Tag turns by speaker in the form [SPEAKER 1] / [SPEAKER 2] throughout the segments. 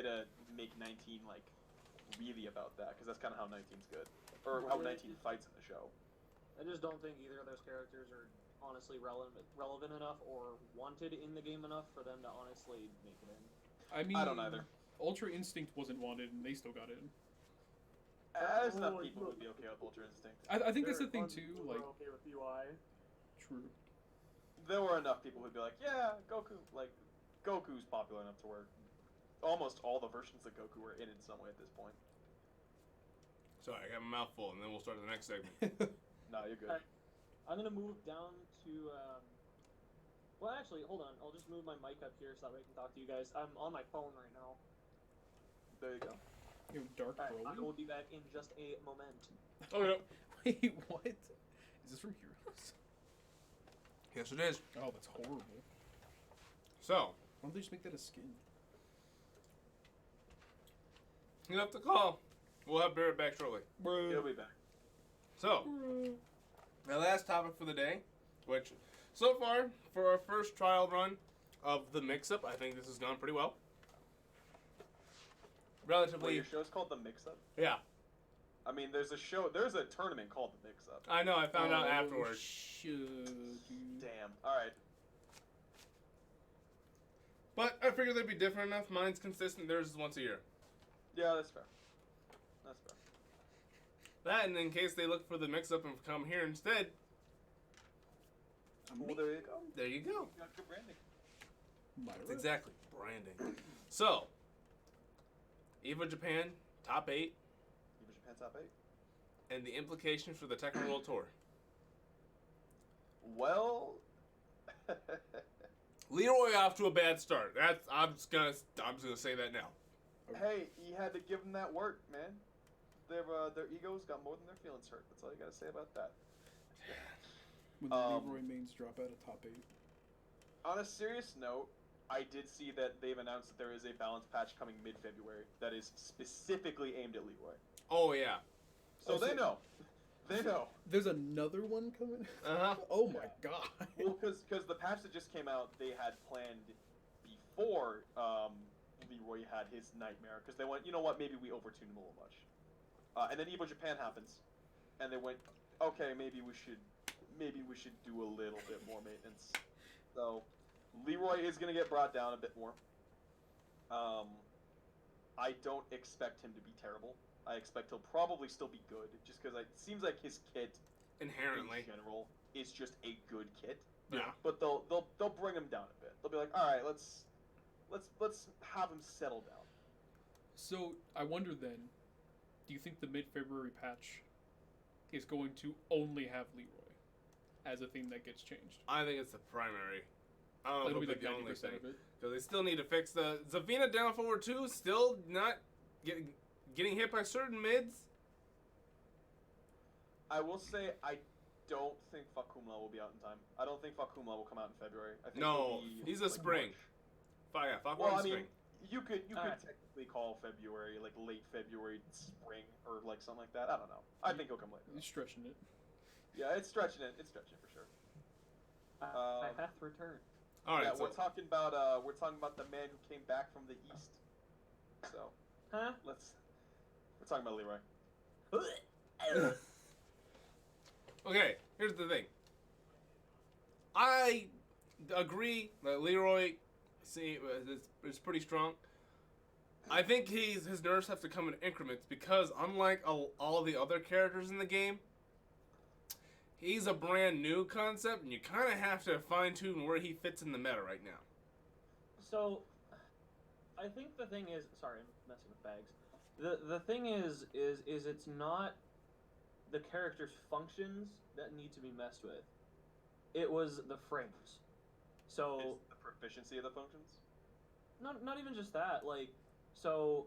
[SPEAKER 1] to make 19 like really about that, because that's kind of how 19's good, or how 19 fights in the show.
[SPEAKER 2] I just don't think either of those characters are honestly relevant enough or wanted in the game enough for them to honestly make it in.
[SPEAKER 3] I mean,
[SPEAKER 1] I don't either.
[SPEAKER 3] Ultra Instinct wasn't wanted, and they still got in.
[SPEAKER 1] There's enough people who'd be okay with Ultra Instinct.
[SPEAKER 3] I think that's the thing too. Like,
[SPEAKER 2] okay with UI.
[SPEAKER 3] True.
[SPEAKER 1] There were enough people who'd be like, yeah, Goku. Like, Goku's popular enough to where almost all the versions of Goku are in some way at this point.
[SPEAKER 4] Sorry, I got my mouth full, and then we'll start the next segment.
[SPEAKER 1] No, you're good.
[SPEAKER 2] Right. I'm gonna move down to. Well, actually, hold on. I'll just move my mic up here so that way I can talk to you guys. I'm on my phone right now.
[SPEAKER 1] There you go.
[SPEAKER 3] You know, Dark Broly.
[SPEAKER 2] I will be back in just a moment.
[SPEAKER 4] Oh, no.
[SPEAKER 3] Wait, what? Is this from Heroes?
[SPEAKER 4] Yes, it is.
[SPEAKER 3] Oh, that's horrible.
[SPEAKER 4] So,
[SPEAKER 3] Why don't they just make that a skin?
[SPEAKER 4] you have to call. We'll have Barrett back shortly.
[SPEAKER 1] He'll be back.
[SPEAKER 4] So, my last topic for the day, which so far, for our first trial run of the mix-up, I think this has gone pretty well. Relatively.
[SPEAKER 1] Wait, your show's called The Mix-Up?
[SPEAKER 4] Yeah.
[SPEAKER 1] I mean, there's a tournament called The Mix-Up.
[SPEAKER 4] I know, I found out afterwards.
[SPEAKER 1] Damn. Alright.
[SPEAKER 4] But I figured they'd be different enough. Mine's consistent, theirs is once a year.
[SPEAKER 1] Yeah, that's fair. That's fair.
[SPEAKER 4] That, and in case they look for the mix-up and come here instead,
[SPEAKER 1] Well, there you go.
[SPEAKER 4] there you go.
[SPEAKER 1] You got good branding.
[SPEAKER 4] That's exactly. Branding. So, EVO Japan, top 8,
[SPEAKER 1] EVO Japan top 8.
[SPEAKER 4] and the implications for the Tekken World Tour.
[SPEAKER 1] Well...
[SPEAKER 4] Leroy off to a bad start. I'm just gonna say that now.
[SPEAKER 1] Hey, you had to give them that work, man. Their egos got more than their feelings hurt. That's all you gotta say about that.
[SPEAKER 3] When the Leroy mains drop out of top 8.
[SPEAKER 1] On a serious note, I did see that they've announced that there is a balance patch coming mid-February that is specifically aimed at Leroy.
[SPEAKER 4] Oh yeah.
[SPEAKER 1] So they know. They know.
[SPEAKER 3] There's another one coming?
[SPEAKER 4] Uh-huh.
[SPEAKER 3] Oh my god.
[SPEAKER 1] Well, because the patch that just came out, they had planned before Leroy had his nightmare, because they went, you know what, maybe we overtuned him a little much. And then EVO Japan happens, and they went, okay, maybe we should do a little bit more maintenance. So Leroy is going to get brought down a bit more. I don't expect him to be terrible. I expect he'll probably still be good, just because it seems like his kit,
[SPEAKER 4] Inherently.
[SPEAKER 1] in general, is just a good kit.
[SPEAKER 4] Yeah.
[SPEAKER 1] But they'll bring him down a bit. They'll be like, all right, let's have him settle down.
[SPEAKER 3] So, I wonder then, do you think the mid-February patch is going to only have Leroy as a thing that gets changed?
[SPEAKER 4] I think it's the primary. I don't know
[SPEAKER 3] It'll
[SPEAKER 4] if
[SPEAKER 3] be
[SPEAKER 4] it'll be
[SPEAKER 3] like
[SPEAKER 4] the only
[SPEAKER 3] 90%
[SPEAKER 4] thing.
[SPEAKER 3] of it.
[SPEAKER 4] Because they still need to fix the... Zafina down forward 2, still not getting hit by certain mids.
[SPEAKER 1] I will say I don't think Fakumla will be out in time. I don't think Fakumla will come out in February. I think
[SPEAKER 4] No,
[SPEAKER 1] he'll be,
[SPEAKER 4] he's a
[SPEAKER 1] like,
[SPEAKER 4] spring.
[SPEAKER 1] March.
[SPEAKER 4] Fuck
[SPEAKER 1] Well, I
[SPEAKER 4] spring.
[SPEAKER 1] mean, you could
[SPEAKER 2] Alright.
[SPEAKER 1] technically call February like late February, spring, or like something like that. I don't know. I think he'll come later.
[SPEAKER 3] He's stretching it.
[SPEAKER 1] Yeah, it's stretching it. It's stretching it for sure.
[SPEAKER 2] I have to return.
[SPEAKER 4] All right,
[SPEAKER 1] Yeah,
[SPEAKER 4] so
[SPEAKER 1] we're talking about the man who came back from the east. So
[SPEAKER 2] Huh?
[SPEAKER 1] we're talking about Leroy.
[SPEAKER 4] okay, here's the thing. I agree that Leroy is pretty strong. I think his nerfs have to come in increments because unlike all the other characters in the game, he's a brand new concept, and you kind of have to fine-tune where he fits in the meta right now.
[SPEAKER 2] So, I think the thing is, sorry, I'm messing with bags. The thing is it's not the character's functions that need to be messed with. It was the frames. So
[SPEAKER 1] It's the proficiency of the functions.
[SPEAKER 2] not even just that. Like, so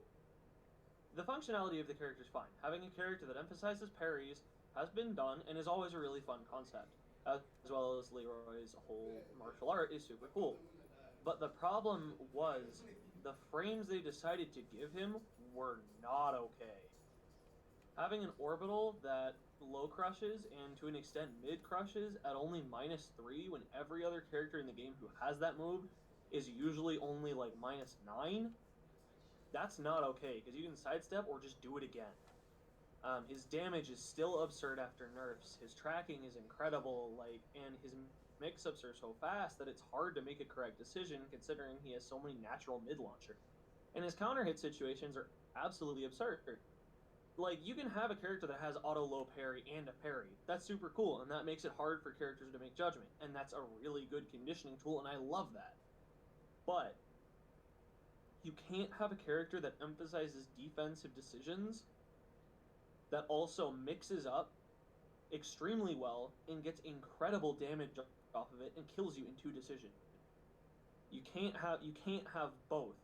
[SPEAKER 2] the functionality of the character is fine. Having a character that emphasizes parries has been done and is always a really fun concept, as well as Leroy's whole martial art is super cool. But the problem was the frames they decided to give him were not okay. Having an orbital that low crushes and to an extent mid crushes at only -3 when every other character in the game who has that move is usually only like -9, that's not okay because you can sidestep or just do it again. His damage is still absurd after nerfs. His tracking is incredible, and his mix-ups are so fast that it's hard to make a correct decision considering he has so many natural mid-launcher. And his counter hit situations are absolutely absurd. Like, you can have a character that has auto low parry and a parry. That's super cool, and that makes it hard for characters to make judgment. And that's a really good conditioning tool, and I love that. But you can't have a character that emphasizes defensive decisions that also mixes up extremely well and gets incredible damage off of it and kills you in 2 decisions. You can't have both.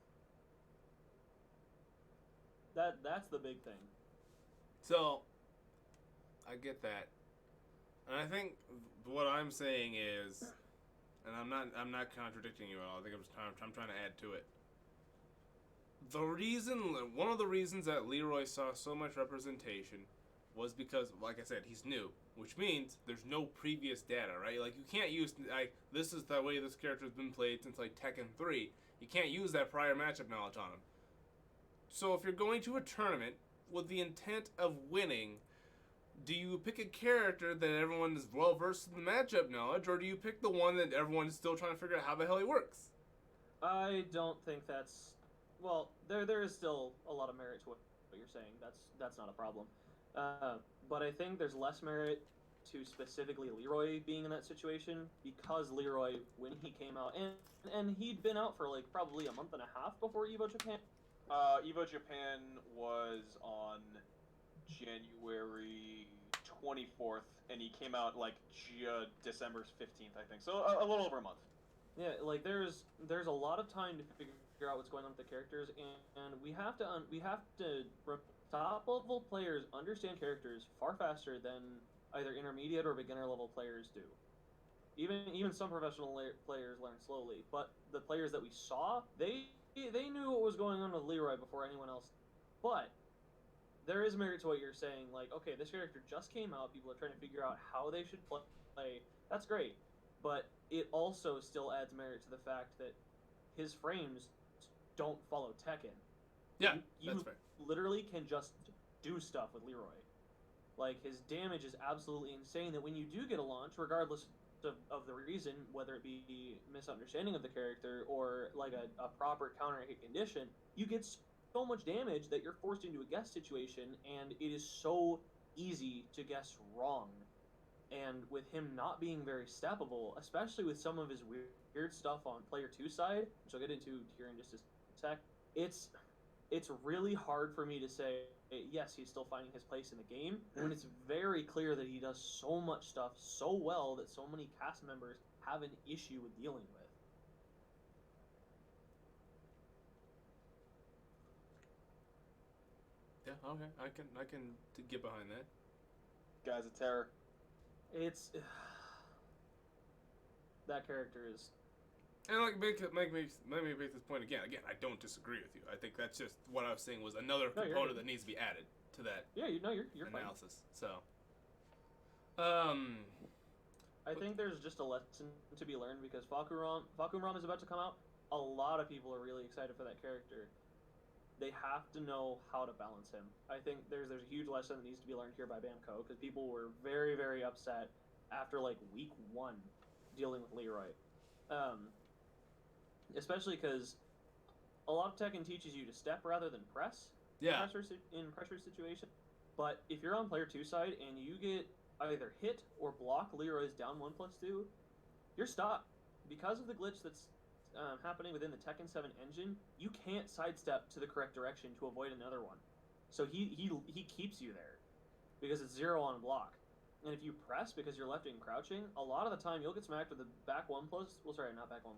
[SPEAKER 2] That's the big thing.
[SPEAKER 4] So, I get that, and I think what I'm saying is, and I'm not contradicting you at all. I think I'm trying to add to it. One of the reasons that Leroy saw so much representation was because, like I said, he's new, which means there's no previous data, right? Like, you can't use, this is the way this character's been played since, like, Tekken 3. You can't use that prior matchup knowledge on him. So if you're going to a tournament with the intent of winning, do you pick a character that everyone is well versed in the matchup knowledge, or do you pick the one that everyone is still trying to figure out how the hell he works?
[SPEAKER 2] I don't think that's... Well, there is still a lot of merit to what you're saying. That's not a problem. But I think there's less merit to specifically Leroy being in that situation because Leroy, when he came out, and he'd been out for like probably a month and a half before EVO Japan.
[SPEAKER 1] EVO Japan was on January 24th, and he came out like December 15th, I think. So a little over a month.
[SPEAKER 2] Yeah, like there's a lot of time to figure out what's going on with the characters, and we have to top level players understand characters far faster than either intermediate or beginner level players do. Even some professional players learn slowly, but the players that we saw, they knew what was going on with Leroy before anyone else. But there is merit to what you're saying. Like, okay, this character just came out. People are trying to figure out how they should play. That's great, but it also still adds merit to the fact that his frames don't follow Tekken.
[SPEAKER 4] Yeah,
[SPEAKER 2] you
[SPEAKER 4] that's fair.
[SPEAKER 2] Literally can just do stuff with Leroy. Like, his damage is absolutely insane that when you do get a launch, regardless of the reason, whether it be misunderstanding of the character or like a proper counter hit condition, you get so much damage that you're forced into a guess situation, and it is so easy to guess wrong. And with him not being very steppable, especially with some of his weird stuff on player 2 side, which I'll get into here in just a sec, it's really hard for me to say, yes, he's still finding his place in the game, when it's very clear that he does so much stuff so well that so many cast members have an issue with dealing with.
[SPEAKER 4] Yeah, okay, I can get behind that.
[SPEAKER 1] Guy's a terror.
[SPEAKER 2] It's that character is.
[SPEAKER 4] And let me make this point again. Again, I don't disagree with you. I think that's just what I was saying was another component that needs to be added to that.
[SPEAKER 2] Yeah, you're
[SPEAKER 4] analysis.
[SPEAKER 2] Fine.
[SPEAKER 4] So,
[SPEAKER 2] I think there's just a lesson to be learned because Fakumram is about to come out. A lot of people are really excited for that character. They have to know how to balance him. I think there's a huge lesson that needs to be learned here by Bamco because people were very, very upset after like week 1 dealing with Leroy. Especially because a lot of Tekken teaches you to step rather than press in pressure situations. But if you're on player 2 side and you get either hit or block Leroy's down 1+2, you're stopped. Because of the glitch that's happening within the Tekken 7 engine, you can't sidestep to the correct direction to avoid another one. So he keeps you there because it's 0 on block. And if you press because you're left in crouching, a lot of the time you'll get smacked with a back 1+. Well, sorry, not back 1+2.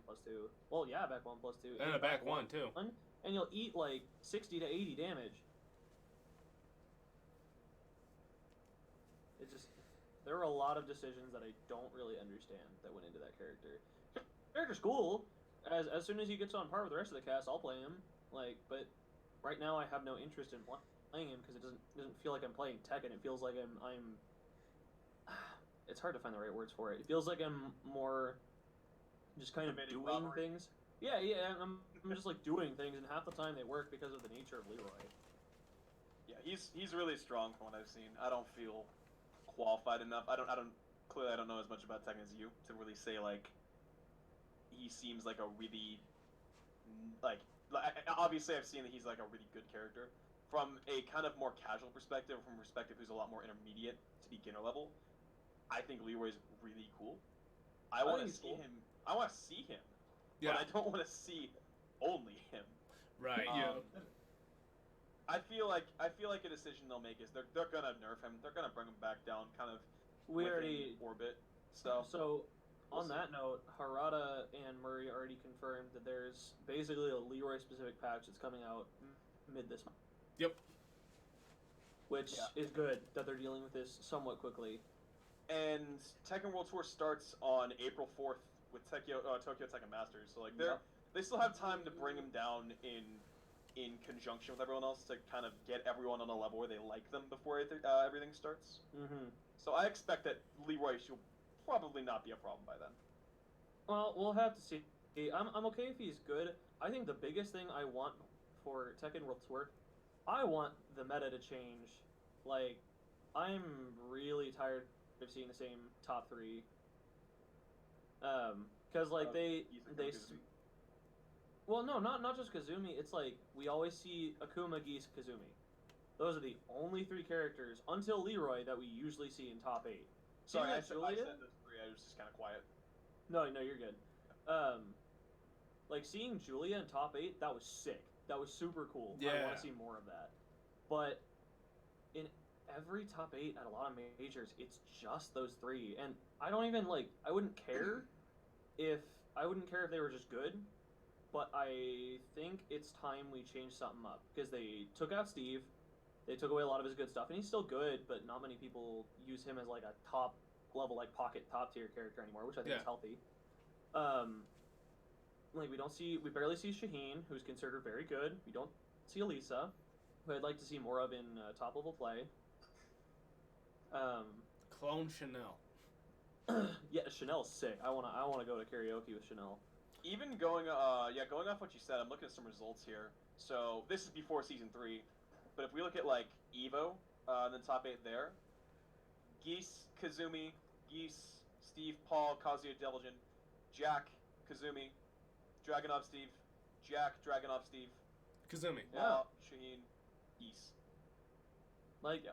[SPEAKER 2] Well, yeah, back 1+2.
[SPEAKER 4] And a back 1 too.
[SPEAKER 2] And you'll eat like 60 to 80 damage. It just there were a lot of decisions that I don't really understand that went into that character. Character's cool. As soon as he gets on par with the rest of the cast, I'll play him. Like, but right now I have no interest in playing him because it doesn't feel like I'm playing Tekken. It feels like I'm. It's hard to find the right words for it. It feels like I'm more just kind of doing things. Yeah, I'm just like doing things, and half the time they work because of the nature of Leroy.
[SPEAKER 1] Yeah, he's really strong from what I've seen. I don't feel qualified enough. I don't clearly I don't know as much about Tekken as you to really say like he seems like a really obviously I've seen that he's like a really good character. From a kind of more casual perspective, from a perspective who's a lot more intermediate to beginner level, I think Leroy's really cool. I want to
[SPEAKER 2] think he's
[SPEAKER 1] see
[SPEAKER 2] cool.
[SPEAKER 1] him. I want to see him,
[SPEAKER 4] Yeah.
[SPEAKER 1] but I don't want to see only him.
[SPEAKER 4] Right.
[SPEAKER 3] Yeah.
[SPEAKER 1] I feel like a decision they'll make is they're gonna nerf him. They're gonna bring him back down, kind of
[SPEAKER 2] We
[SPEAKER 1] within
[SPEAKER 2] already
[SPEAKER 1] orbit. So
[SPEAKER 2] on
[SPEAKER 1] we'll see.
[SPEAKER 2] that note, Harada and Murray already confirmed that there's basically a Leroy specific patch that's coming out mid this month.
[SPEAKER 4] Yep.
[SPEAKER 2] Which
[SPEAKER 1] Yeah.
[SPEAKER 2] is good that they're dealing with this somewhat quickly.
[SPEAKER 1] And Tekken World Tour starts on April 4th with Tokyo Tekken Masters. So like they still have time to bring him down in conjunction with everyone else to kind of get everyone on a level where they like them before everything starts.
[SPEAKER 2] Mm-hmm.
[SPEAKER 1] So I expect that Leroy should probably not be a problem by then.
[SPEAKER 2] Well, we'll have to see. I'm okay if he's good. I think the biggest thing I want for Tekken World Tour, I want the meta to change. Like, I'm really tired of seeing the same top three. Cause like well, no, not just Kazumi. It's like we always see Akuma, Geese, Kazumi. Those are the only three characters until Leroy that we usually see in top 8.
[SPEAKER 1] Sorry, I
[SPEAKER 2] Seeing that
[SPEAKER 1] said
[SPEAKER 2] Julia-
[SPEAKER 1] those three. I was just kind of quiet.
[SPEAKER 2] No, you're good. Like seeing Julia in top 8, that was sick. That was super cool. I
[SPEAKER 4] Yeah.
[SPEAKER 2] want to see more of that. But in every top 8 at a lot of majors, it's just those three, and I don't even like. I wouldn't care if they were just good, but I think it's time we change something up because they took out Steve. They took away a lot of his good stuff, and he's still good, but not many people use him as like a top level, like pocket top tier character anymore, which I think is healthy. Like we barely see Shaheen, who's considered very good. We don't see Elisa, who I'd like to see more of in top level play.
[SPEAKER 4] Clone Chanel.
[SPEAKER 2] Yeah, Chanel's sick. I wanna go to karaoke with Chanel.
[SPEAKER 1] Even going off what you said, I'm looking at some results here. So this is before season 3, but if we look at like EVO, and then top 8 there, Geese, Kazumi, Geese, Steve, Paul, Kazuya, Devilgen, Jack, Kazumi, Dragunov, Steve, Jack, Dragunov, Steve,
[SPEAKER 4] Kazumi.
[SPEAKER 2] Yeah.
[SPEAKER 1] Shaheen, Geese.
[SPEAKER 2] Like,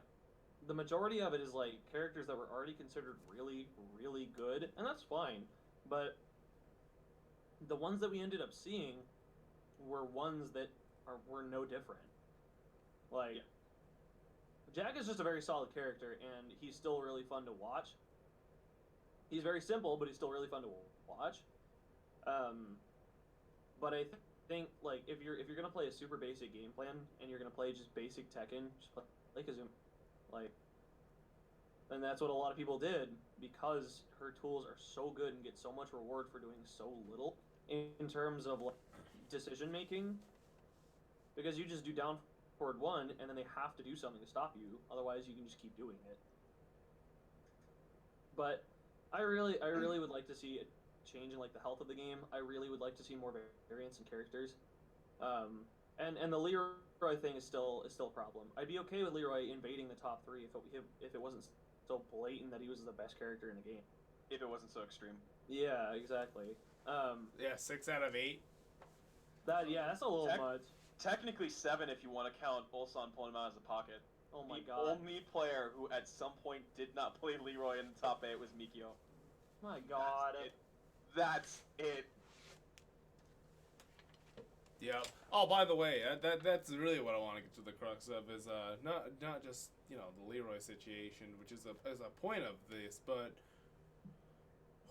[SPEAKER 2] the majority of it is like characters that were already considered really, really good, and that's fine. But the ones that we ended up seeing were ones that were no different. Like, Jack is just a very solid character, and he's still really fun to watch. He's very simple, but he's still really fun to watch. But I think like if you're gonna play a super basic game plan and you're gonna play just basic Tekken, just play Kazumi. Like, and that's what a lot of people did because her tools are so good and get so much reward for doing so little in terms of like decision making. Because you just do down forward 1 and then they have to do something to stop you, otherwise you can just keep doing it. But I really would like to see a change in like the health of the game. I really would like to see more variance in characters. And the Leroy thing is still a problem. I'd be okay with Leroy invading the top 3 if it wasn't so blatant that he was the best character in the game.
[SPEAKER 1] If it wasn't so extreme.
[SPEAKER 2] Yeah, exactly.
[SPEAKER 4] 6 out of 8.
[SPEAKER 2] That's a little much.
[SPEAKER 1] Technically 7 if you want to count Ulsan pulling him out as a pocket.
[SPEAKER 2] Oh my
[SPEAKER 1] the
[SPEAKER 2] god.
[SPEAKER 1] The only player who at some point did not play Leroy in the top 8 was Mikio.
[SPEAKER 2] My god.
[SPEAKER 1] That's it.
[SPEAKER 4] Yeah. Oh, by the way, that's really what I want to get to the crux of is not just the Leroy situation, which is a point of this, but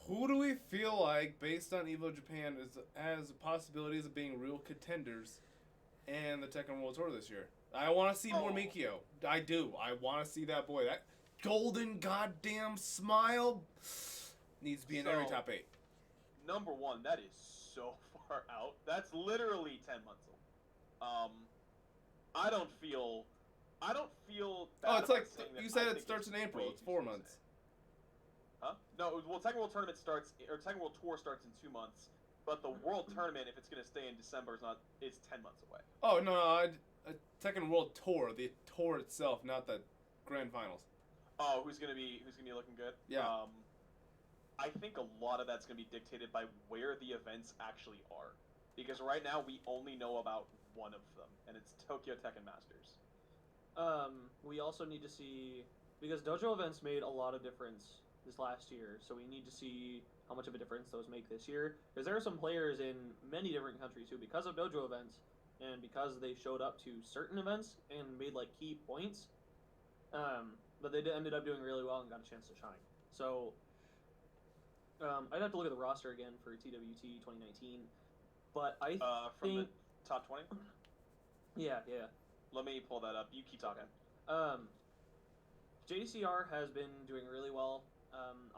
[SPEAKER 4] who do we feel like, based on EVO Japan, has possibilities of being real contenders in the Tekken World Tour this year? I want to see more Mikio. I do. I want to see that boy. That golden goddamn smile needs to be in every top 8.
[SPEAKER 1] Number 1, that is so far out. That's literally 10 months old. I don't feel bad
[SPEAKER 4] it's like
[SPEAKER 1] saying that
[SPEAKER 4] you said
[SPEAKER 1] I
[SPEAKER 4] it
[SPEAKER 1] think
[SPEAKER 4] starts in
[SPEAKER 1] it's
[SPEAKER 4] April.
[SPEAKER 1] way
[SPEAKER 4] It's
[SPEAKER 1] too
[SPEAKER 4] 4
[SPEAKER 1] soon to
[SPEAKER 4] months.
[SPEAKER 1] say. Huh? No, well, Tekken World Tournament starts, or Tekken World Tour starts in 2 months, But the World Tournament, if it's going to stay in December, is 10 months away.
[SPEAKER 4] Oh no, Tekken World Tour, the tour itself, not the Grand Finals.
[SPEAKER 1] Oh, who's gonna be looking good?
[SPEAKER 4] Yeah.
[SPEAKER 1] I think a lot of that's gonna be dictated by where the events actually are, because right now we only know about one of them, and it's Tokyo Tekken Masters.
[SPEAKER 2] We also need to see, because dojo events made a lot of difference this last year, so we need to see how much of a difference those make this year. Because there are some players in many different countries who, because of dojo events, and because they showed up to certain events and made like key points, but they ended up doing really well and got a chance to shine. So I'd have to look at the roster again for TWT 2019, but I
[SPEAKER 1] From
[SPEAKER 2] think
[SPEAKER 1] the top 20.
[SPEAKER 2] yeah.
[SPEAKER 1] Let me pull that up. You keep talking.
[SPEAKER 2] JDCR has been doing really well.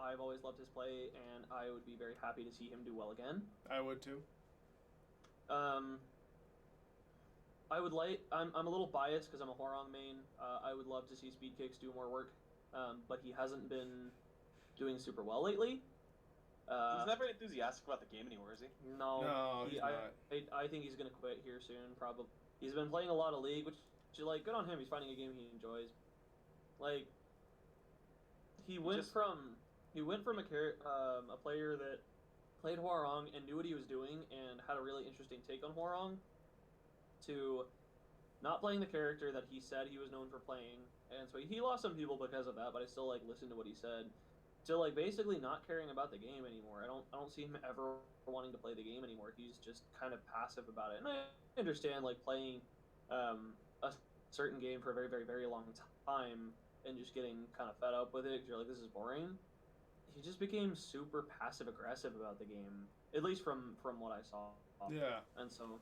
[SPEAKER 2] I've always loved his play, and I would be very happy to see him do well again.
[SPEAKER 4] I would too.
[SPEAKER 2] I'm a little biased because I'm a Hwoarang main. I would love to see Speed Kicks do more work, but he hasn't been doing super well lately.
[SPEAKER 1] He's never enthusiastic about the game anymore, is he?
[SPEAKER 2] No,
[SPEAKER 4] he's not.
[SPEAKER 2] I think he's gonna quit here soon. Probably. He's been playing a lot of League, which like good on him. He's finding a game he enjoys. Like he went from a player that played Hwoarang and knew what he was doing and had a really interesting take on Hwoarang, to not playing the character that he said he was known for playing, and so he lost some people because of that. But I still like listened to what he said. To like basically not caring about the game anymore. I don't see him ever wanting to play the game anymore. He's just kind of passive about it. And I understand like playing a certain game for a very, very, very long time and just getting kind of fed up with it because you're like, this is boring. He just became super passive aggressive about the game, at least from what I saw.
[SPEAKER 4] Yeah.
[SPEAKER 2] And so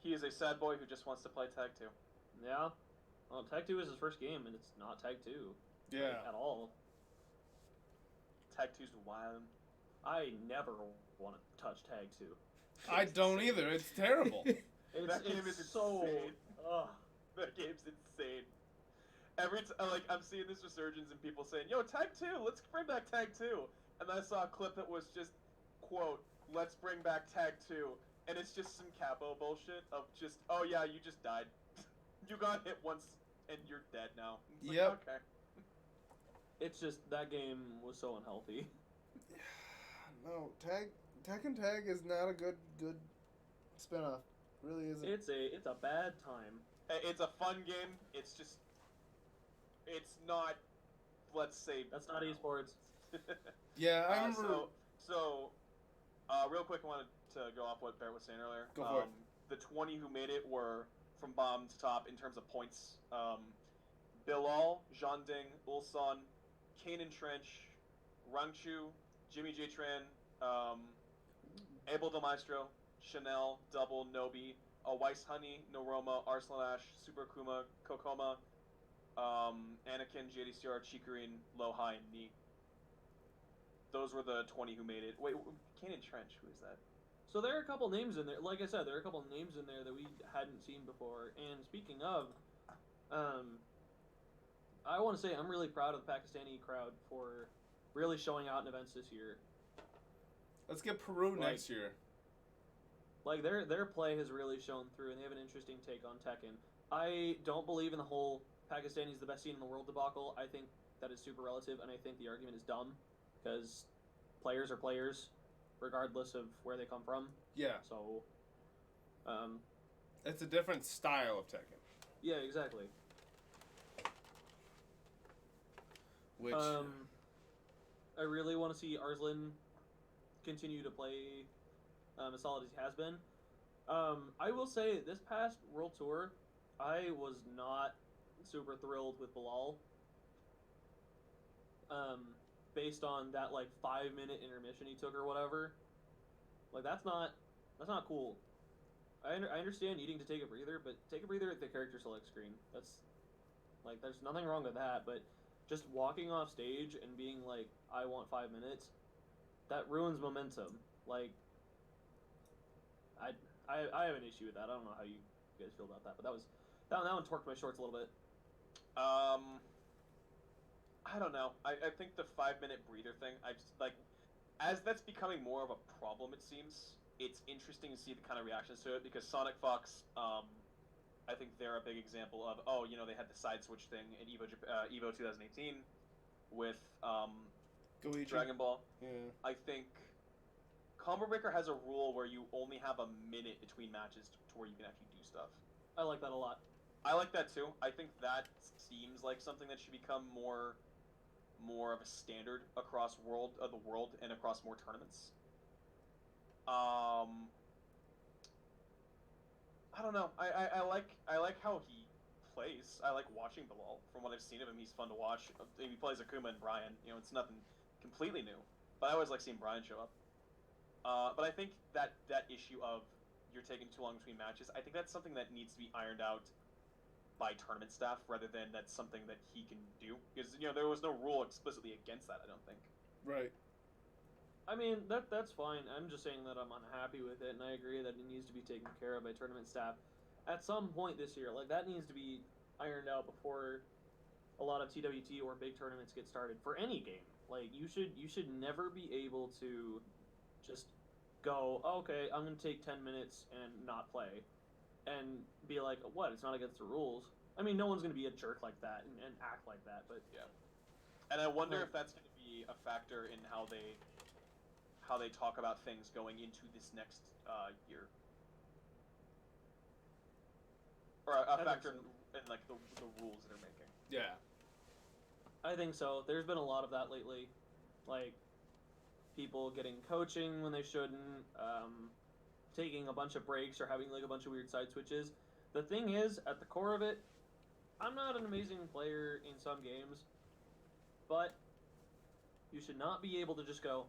[SPEAKER 1] He is a sad boy who just wants to play Tag 2.
[SPEAKER 2] yeah, well, Tag 2 is his first game, and it's not Tag 2
[SPEAKER 4] Yeah.
[SPEAKER 2] at all.
[SPEAKER 1] Tag 2's wild.
[SPEAKER 2] I never want to touch Tag 2.
[SPEAKER 4] I don't either. It's terrible.
[SPEAKER 1] That game is
[SPEAKER 2] so
[SPEAKER 1] insane.
[SPEAKER 2] ugh.
[SPEAKER 1] That game's insane. Every like I'm seeing this resurgence and people saying, "Yo, Tag 2, let's bring back Tag 2." And I saw a clip that was just quote, "Let's bring back Tag 2." And it's just some capo bullshit of just, "Oh yeah, you just died. You got hit once and you're dead now." It's like,
[SPEAKER 4] Yep.
[SPEAKER 1] okay.
[SPEAKER 2] It's just that game was so unhealthy.
[SPEAKER 5] No, Tekken Tag is not a good spinoff. Really isn't.
[SPEAKER 2] It's a bad time.
[SPEAKER 1] It's a fun game. It's just, it's not, let's say,
[SPEAKER 2] That's not esports.
[SPEAKER 4] Yeah, I remember.
[SPEAKER 1] So, real quick, I wanted to go off what Barrett was saying earlier.
[SPEAKER 4] Go for it.
[SPEAKER 1] The 20 who made it were from bottom to top in terms of points. Bilal, Zhanding, Ulsan, Kanan Trench, Rangchu, Jimmy J. Tran, Abel Del Maestro, Chanel, Double, Nobi, Weiss Honey, Noroma, Arslan Ash, Super Kuma, Kokoma, Anakin, JDCR, Chikarin, Lohai, and Neat. Those were the 20 who made it. Wait, Kanan Trench, who is that?
[SPEAKER 2] So there are a couple names in there. Like I said, there are a couple names in there that we hadn't seen before. And speaking of, I want to say I'm really proud of the Pakistani crowd for really showing out in events this year.
[SPEAKER 4] Let's get Peru next year.
[SPEAKER 2] Like their play has really shown through, and they have an interesting take on Tekken. I don't believe in the whole Pakistani is the best scene in the world debacle. I think that is super relative, and I think the argument is dumb because players are players, regardless of where they come from.
[SPEAKER 4] Yeah.
[SPEAKER 2] So,
[SPEAKER 4] It's a different style of Tekken.
[SPEAKER 2] yeah, exactly.
[SPEAKER 4] Which
[SPEAKER 2] I really want to see Arslan continue to play as solid as he has been. I will say this past World Tour, I was not super thrilled with Bilal. Based on that like 5-minute intermission he took or whatever, like that's not cool. I understand needing to take a breather, but take a breather at the character select screen. That's like there's nothing wrong with that, but just walking off stage and being like, I want 5 minutes, that ruins momentum. Like, I have an issue with that. I don't know how you guys feel about that, but that one torqued my shorts a little bit.
[SPEAKER 1] I don't know. I think the 5-minute breather thing, I just, like, as that's becoming more of a problem, it seems, it's interesting to see the kind of reactions to it because Sonic Fox, I think they're a big example of they had the side switch thing in EVO 2018 with
[SPEAKER 5] Goichi.
[SPEAKER 1] Dragon Ball.
[SPEAKER 5] Yeah.
[SPEAKER 1] I think Combo Breaker has a rule where you only have a minute between matches to where you can actually do stuff.
[SPEAKER 2] I like that a lot.
[SPEAKER 1] I like that too. I think that seems like something that should become more of a standard across the world and across more tournaments. I don't know. I like how he plays. I like watching Bilal. From what I've seen of him, he's fun to watch. He plays Akuma and Brian. It's nothing completely new, but I always like seeing Brian show up. But I think that issue of you're taking too long between matches, I think that's something that needs to be ironed out by tournament staff rather than that's something that he can do. Because there was no rule explicitly against that. I don't think.
[SPEAKER 5] Right.
[SPEAKER 2] I mean, that's fine. I'm just saying that I'm unhappy with it, and I agree that it needs to be taken care of by tournament staff at some point this year. Like, that needs to be ironed out before a lot of TWT or big tournaments get started for any game. Like, you should never be able to just go, okay, I'm going to take 10 minutes and not play, and be like, what, it's not against the rules? I mean, no one's going to be a jerk like that and act like that, but...
[SPEAKER 1] Yeah. And I wonder if that's going to be a factor in how they talk about things going into this next year. Or a factor in like the rules that they're making.
[SPEAKER 4] Yeah.
[SPEAKER 2] I think so. There's been a lot of that lately. Like, people getting coaching when they shouldn't, taking a bunch of breaks or having like a bunch of weird side switches. The thing is, at the core of it, I'm not an amazing player in some games, but you should not be able to just go,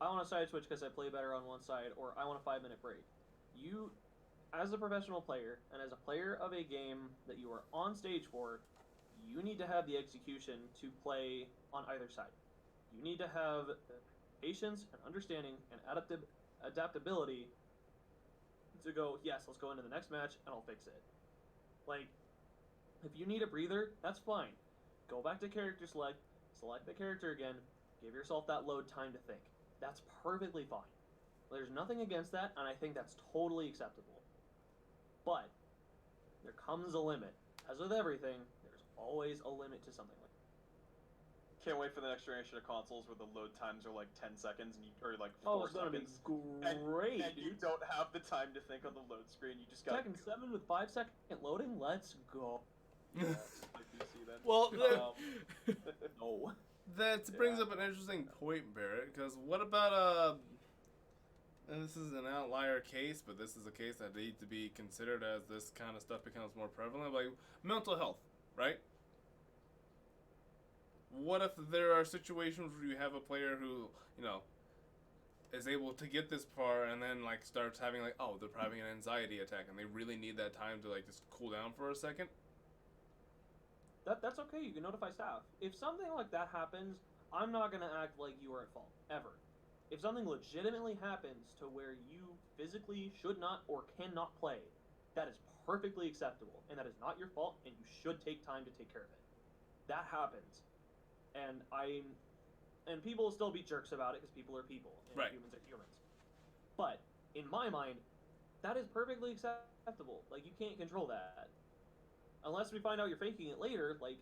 [SPEAKER 2] I want to side switch because I play better on one side, or I want a 5-minute break. You, as a professional player, and as a player of a game that you are on stage for, you need to have the execution to play on either side. You need to have patience and understanding and adaptability to go, yes, let's go into the next match and I'll fix it. Like, if you need a breather, that's fine. Go back to character select the character again, give yourself that load time to think. That's perfectly fine. There's nothing against that, and I think that's totally acceptable. But there comes a limit. As with everything, there's always a limit to something like that.
[SPEAKER 1] Can't wait for the next generation of consoles where the load times are like 10 seconds or like 4
[SPEAKER 2] Oh, it's gonna be
[SPEAKER 1] seconds.
[SPEAKER 2] great,
[SPEAKER 1] and you
[SPEAKER 2] dude.
[SPEAKER 1] don't have the time to think on the load screen. You just got
[SPEAKER 2] Tekken 7 with 5-second loading? Let's go.
[SPEAKER 1] Yeah, like PC then.
[SPEAKER 4] Well,
[SPEAKER 1] No.
[SPEAKER 4] that brings up an interesting point, Barrett. Because what about and this is an outlier case, but this is a case that needs to be considered as this kind of stuff becomes more prevalent, like mental health, right? What if there are situations where you have a player who, is able to get this far and then like starts having like, they're having an anxiety attack and they really need that time to like just cool down for a second?
[SPEAKER 2] That's okay, you can notify staff. If something like that happens, I'm not gonna act like you are at fault, ever. If something legitimately happens to where you physically should not or cannot play, that is perfectly acceptable, and that is not your fault, and you should take time to take care of it. That happens. And people will still be jerks about it, because people are people, and
[SPEAKER 4] Right.
[SPEAKER 2] humans are humans. But, in my mind, that is perfectly acceptable. Like, you can't control that. Unless we find out you're faking it later, like,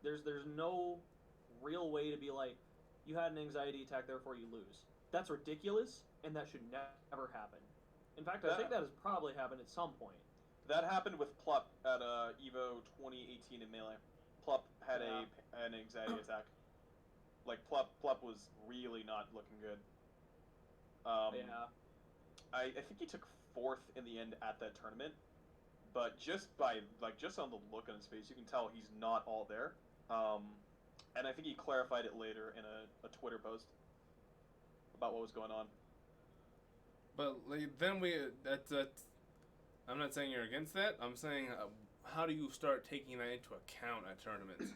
[SPEAKER 2] there's no real way to be like, you had an anxiety attack, therefore you lose. That's ridiculous, and that should never happen. In fact, I think that has probably happened at some point.
[SPEAKER 1] That happened with Plup at EVO 2018 in Melee. Plup had an anxiety attack. Like, Plup was really not looking good.
[SPEAKER 2] Yeah.
[SPEAKER 1] I think he took 4th in the end at that tournament, but just on the look on his face, you can tell he's not all there. And I think he clarified it later in a Twitter post about what was going on.
[SPEAKER 4] But like, then that's I'm not saying you're against that. I'm saying how do you start taking that into account at tournaments?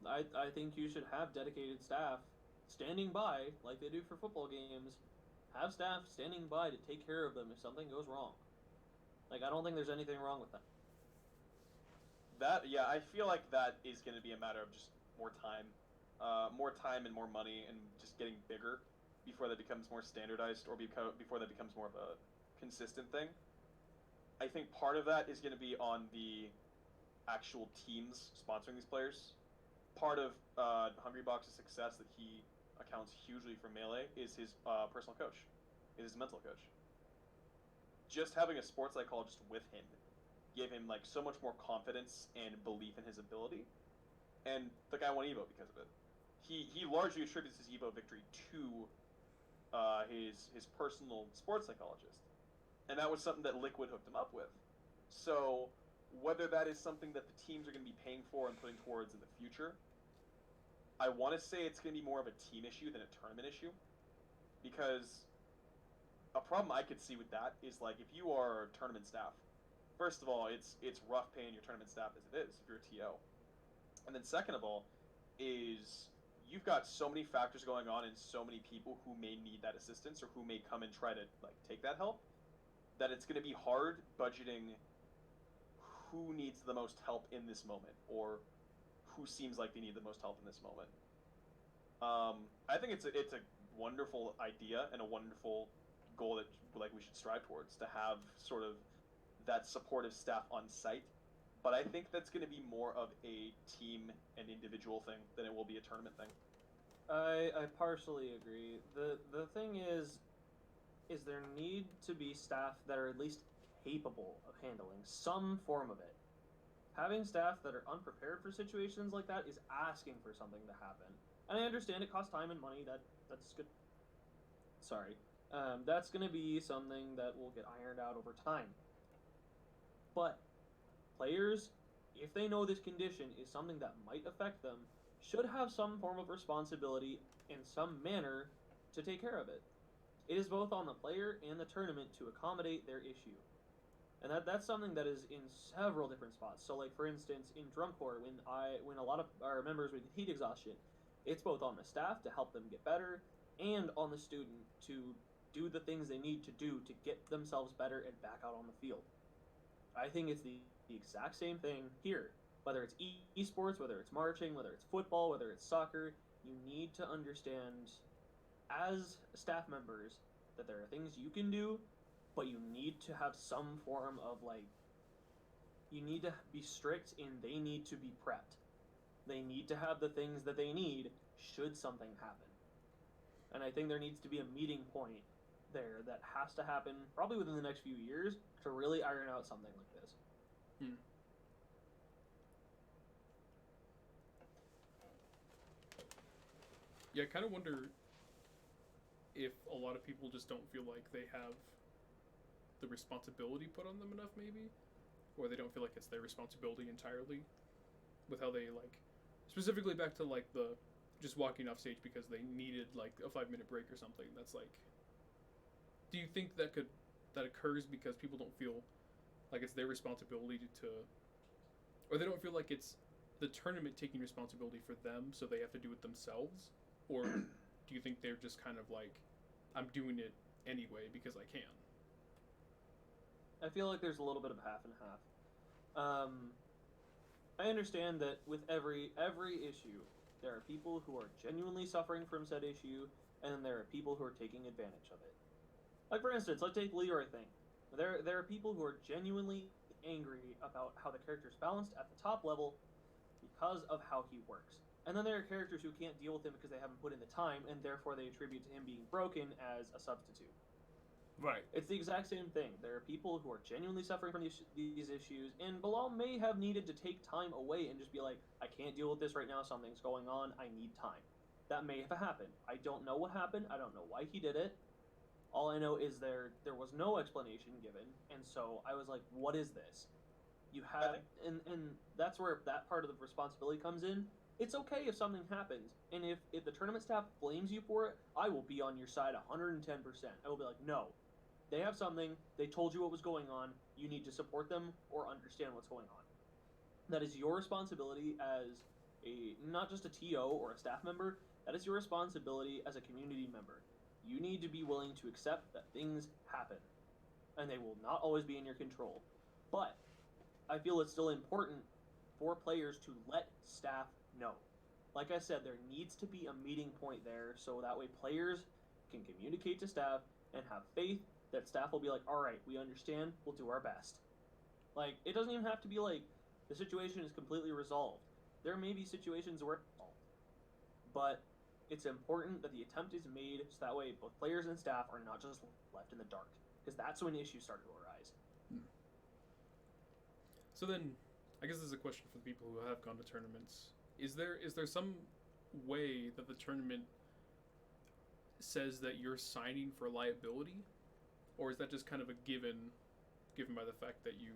[SPEAKER 2] I think you should have dedicated staff standing by, like they do for football games. Have staff standing by to take care of them if something goes wrong. Like, I don't think there's anything wrong with that.
[SPEAKER 1] I feel like that is going to be a matter of just more time and more money and just getting bigger. before that becomes more standardized, or before that becomes more of a consistent thing. I think part of that is going to be on the actual teams sponsoring these players. Part of Hungrybox's success that he accounts hugely for Melee is his personal coach, is his mental coach. Just having a sports psychologist with him gave him like so much more confidence and belief in his ability, and the guy won EVO because of it. He largely attributes his EVO victory to his personal sports psychologist, and that was something that Liquid hooked him up with. So whether that is something that the teams are going to be paying for and putting towards in the future, I want to say it's going to be more of a team issue than a tournament issue, because a problem I could see with that is like if you are tournament staff, first of all, it's rough paying your tournament staff as it is if you're a TO, and then second of all, is you've got so many factors going on and so many people who may need that assistance or who may come and try to like take that help, that it's going to be hard budgeting who needs the most help in this moment or who seems like they need the most help in this moment. I think it's a wonderful idea and a wonderful goal that like we should strive towards, to have sort of that supportive staff on site. But I think that's going to be more of a team and individual thing than it will be a tournament thing.
[SPEAKER 2] I partially agree. The thing is there need to be staff that are at least capable of handling some form of it. Having staff that are unprepared for situations like that is asking for something to happen. And I understand it costs time and money. That's good. Sorry. That's going to be something that will get ironed out over time. But players, if they know this condition is something that might affect them, should have some form of responsibility in some manner to take care of it. It is both on the player and the tournament to accommodate their issue. And that's something that is in several different spots. So like for instance, in Drum Corps, when a lot of our members with heat exhaustion, it's both on the staff to help them get better and on the student to do the things they need to do to get themselves better and back out on the field. I think it's the exact same thing here. Whether it's esports, whether it's marching, whether it's football, whether it's soccer, you need to understand as staff members that there are things you can do, but you need to have some form of like, you need to be strict in they need to be prepped. They need to have the things that they need should something happen. And I think there needs to be a meeting point there that has to happen probably within the next few years to really iron out something like this.
[SPEAKER 3] Yeah, I kind of wonder if a lot of people just don't feel like they have the responsibility put on them enough, maybe, or they don't feel like it's their responsibility entirely with how they like, specifically back to like the just walking off stage because they needed like a 5-minute break or something. That's like, do you think that occurs because people don't feel like it's their responsibility to, or they don't feel like it's the tournament taking responsibility for them, so they have to do it themselves? Or do you think they're just kind of like, I'm doing it anyway because I can?
[SPEAKER 2] I feel like there's a little bit of half and half. I understand that with every issue, there are people who are genuinely suffering from said issue, and then there are people who are taking advantage of it. Like for instance, let's take Leroy thing. There are people who are genuinely angry about how the character's balanced at the top level because of how he works. And then there are characters who can't deal with him because they haven't put in the time, and therefore they attribute to him being broken as a substitute.
[SPEAKER 4] Right.
[SPEAKER 2] It's the exact same thing. There are people who are genuinely suffering from these issues, and Bilal may have needed to take time away and just be like, I can't deal with this right now, something's going on, I need time. That may have happened. I don't know what happened, I don't know why he did it. All I know is there was no explanation given, and so I was like, what is this? You have, and that's where that part of the responsibility comes in. It's okay if something happens, and if the tournament staff blames you for it, I will be on your side 110%. I will be like, no, they have something, they told you what was going on, you need to support them or understand what's going on. That is your responsibility as not just a TO or a staff member, that is your responsibility as a community member. You need to be willing to accept that things happen, and they will not always be in your control. But I feel it's still important for players to let staff know. Like I said, there needs to be a meeting point there, so that way players can communicate to staff and have faith that staff will be like, all right, we understand, we'll do our best. Like, it doesn't even have to be like the situation is completely resolved. There may be situations where it's resolved, but it's important that the attempt is made so that way both players and staff are not just left in the dark, because that's when issues start to arise.
[SPEAKER 3] So then, I guess this is a question for the people who have gone to tournaments. Is there some way that the tournament says that you're signing for liability, or is that just kind of a given by the fact that you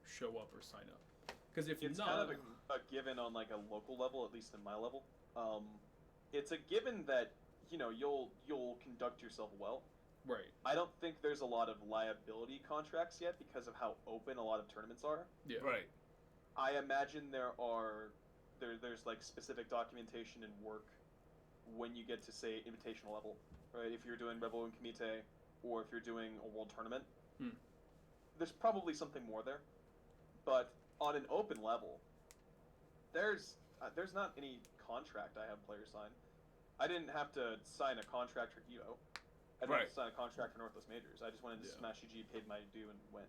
[SPEAKER 3] show up or sign up? Because if
[SPEAKER 1] It's
[SPEAKER 3] not,
[SPEAKER 1] kind of a given on like a local level, at least in my level. It's a given that you'll conduct yourself well.
[SPEAKER 3] right?
[SPEAKER 1] I don't think there's a lot of liability contracts yet because of how open a lot of tournaments are.
[SPEAKER 3] Yeah,
[SPEAKER 4] Right.
[SPEAKER 1] I imagine there's like specific documentation and work when you get to say invitational level, right? If you're doing Rebel and Comite, or if you're doing a world tournament, there's probably something more there. But on an open level, there's not any contract I have players sign. I didn't have to sign a contract for EVO. I didn't have to sign a contract for Northwest Majors. I just went into Smash UG, paid my due, and went.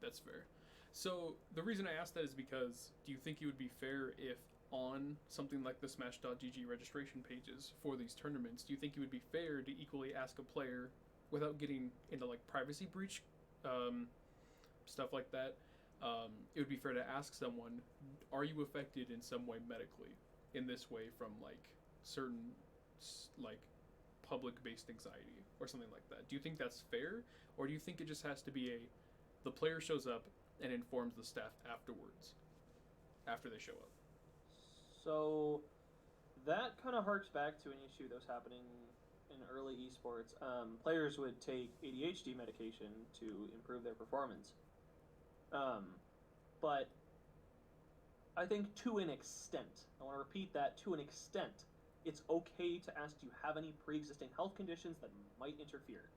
[SPEAKER 3] That's fair. So the reason I asked that is because do you think it would be fair if on something like the Smash.gg registration pages for these tournaments, do you think it would be fair to equally ask a player without getting into like privacy breach stuff like that? It would be fair to ask someone, are you affected in some way medically in this way from like certain like public-based anxiety or something like that? Do you think that's fair, or do you think it just has to be the player shows up and informs the staff afterwards, after they show up?
[SPEAKER 2] So that kind of harks back to an issue that was happening in early esports. Players would take ADHD medication to improve their performance. But I think to an extent, I want to repeat that, to an extent, it's okay to ask, do you have any pre-existing health conditions that might interfere?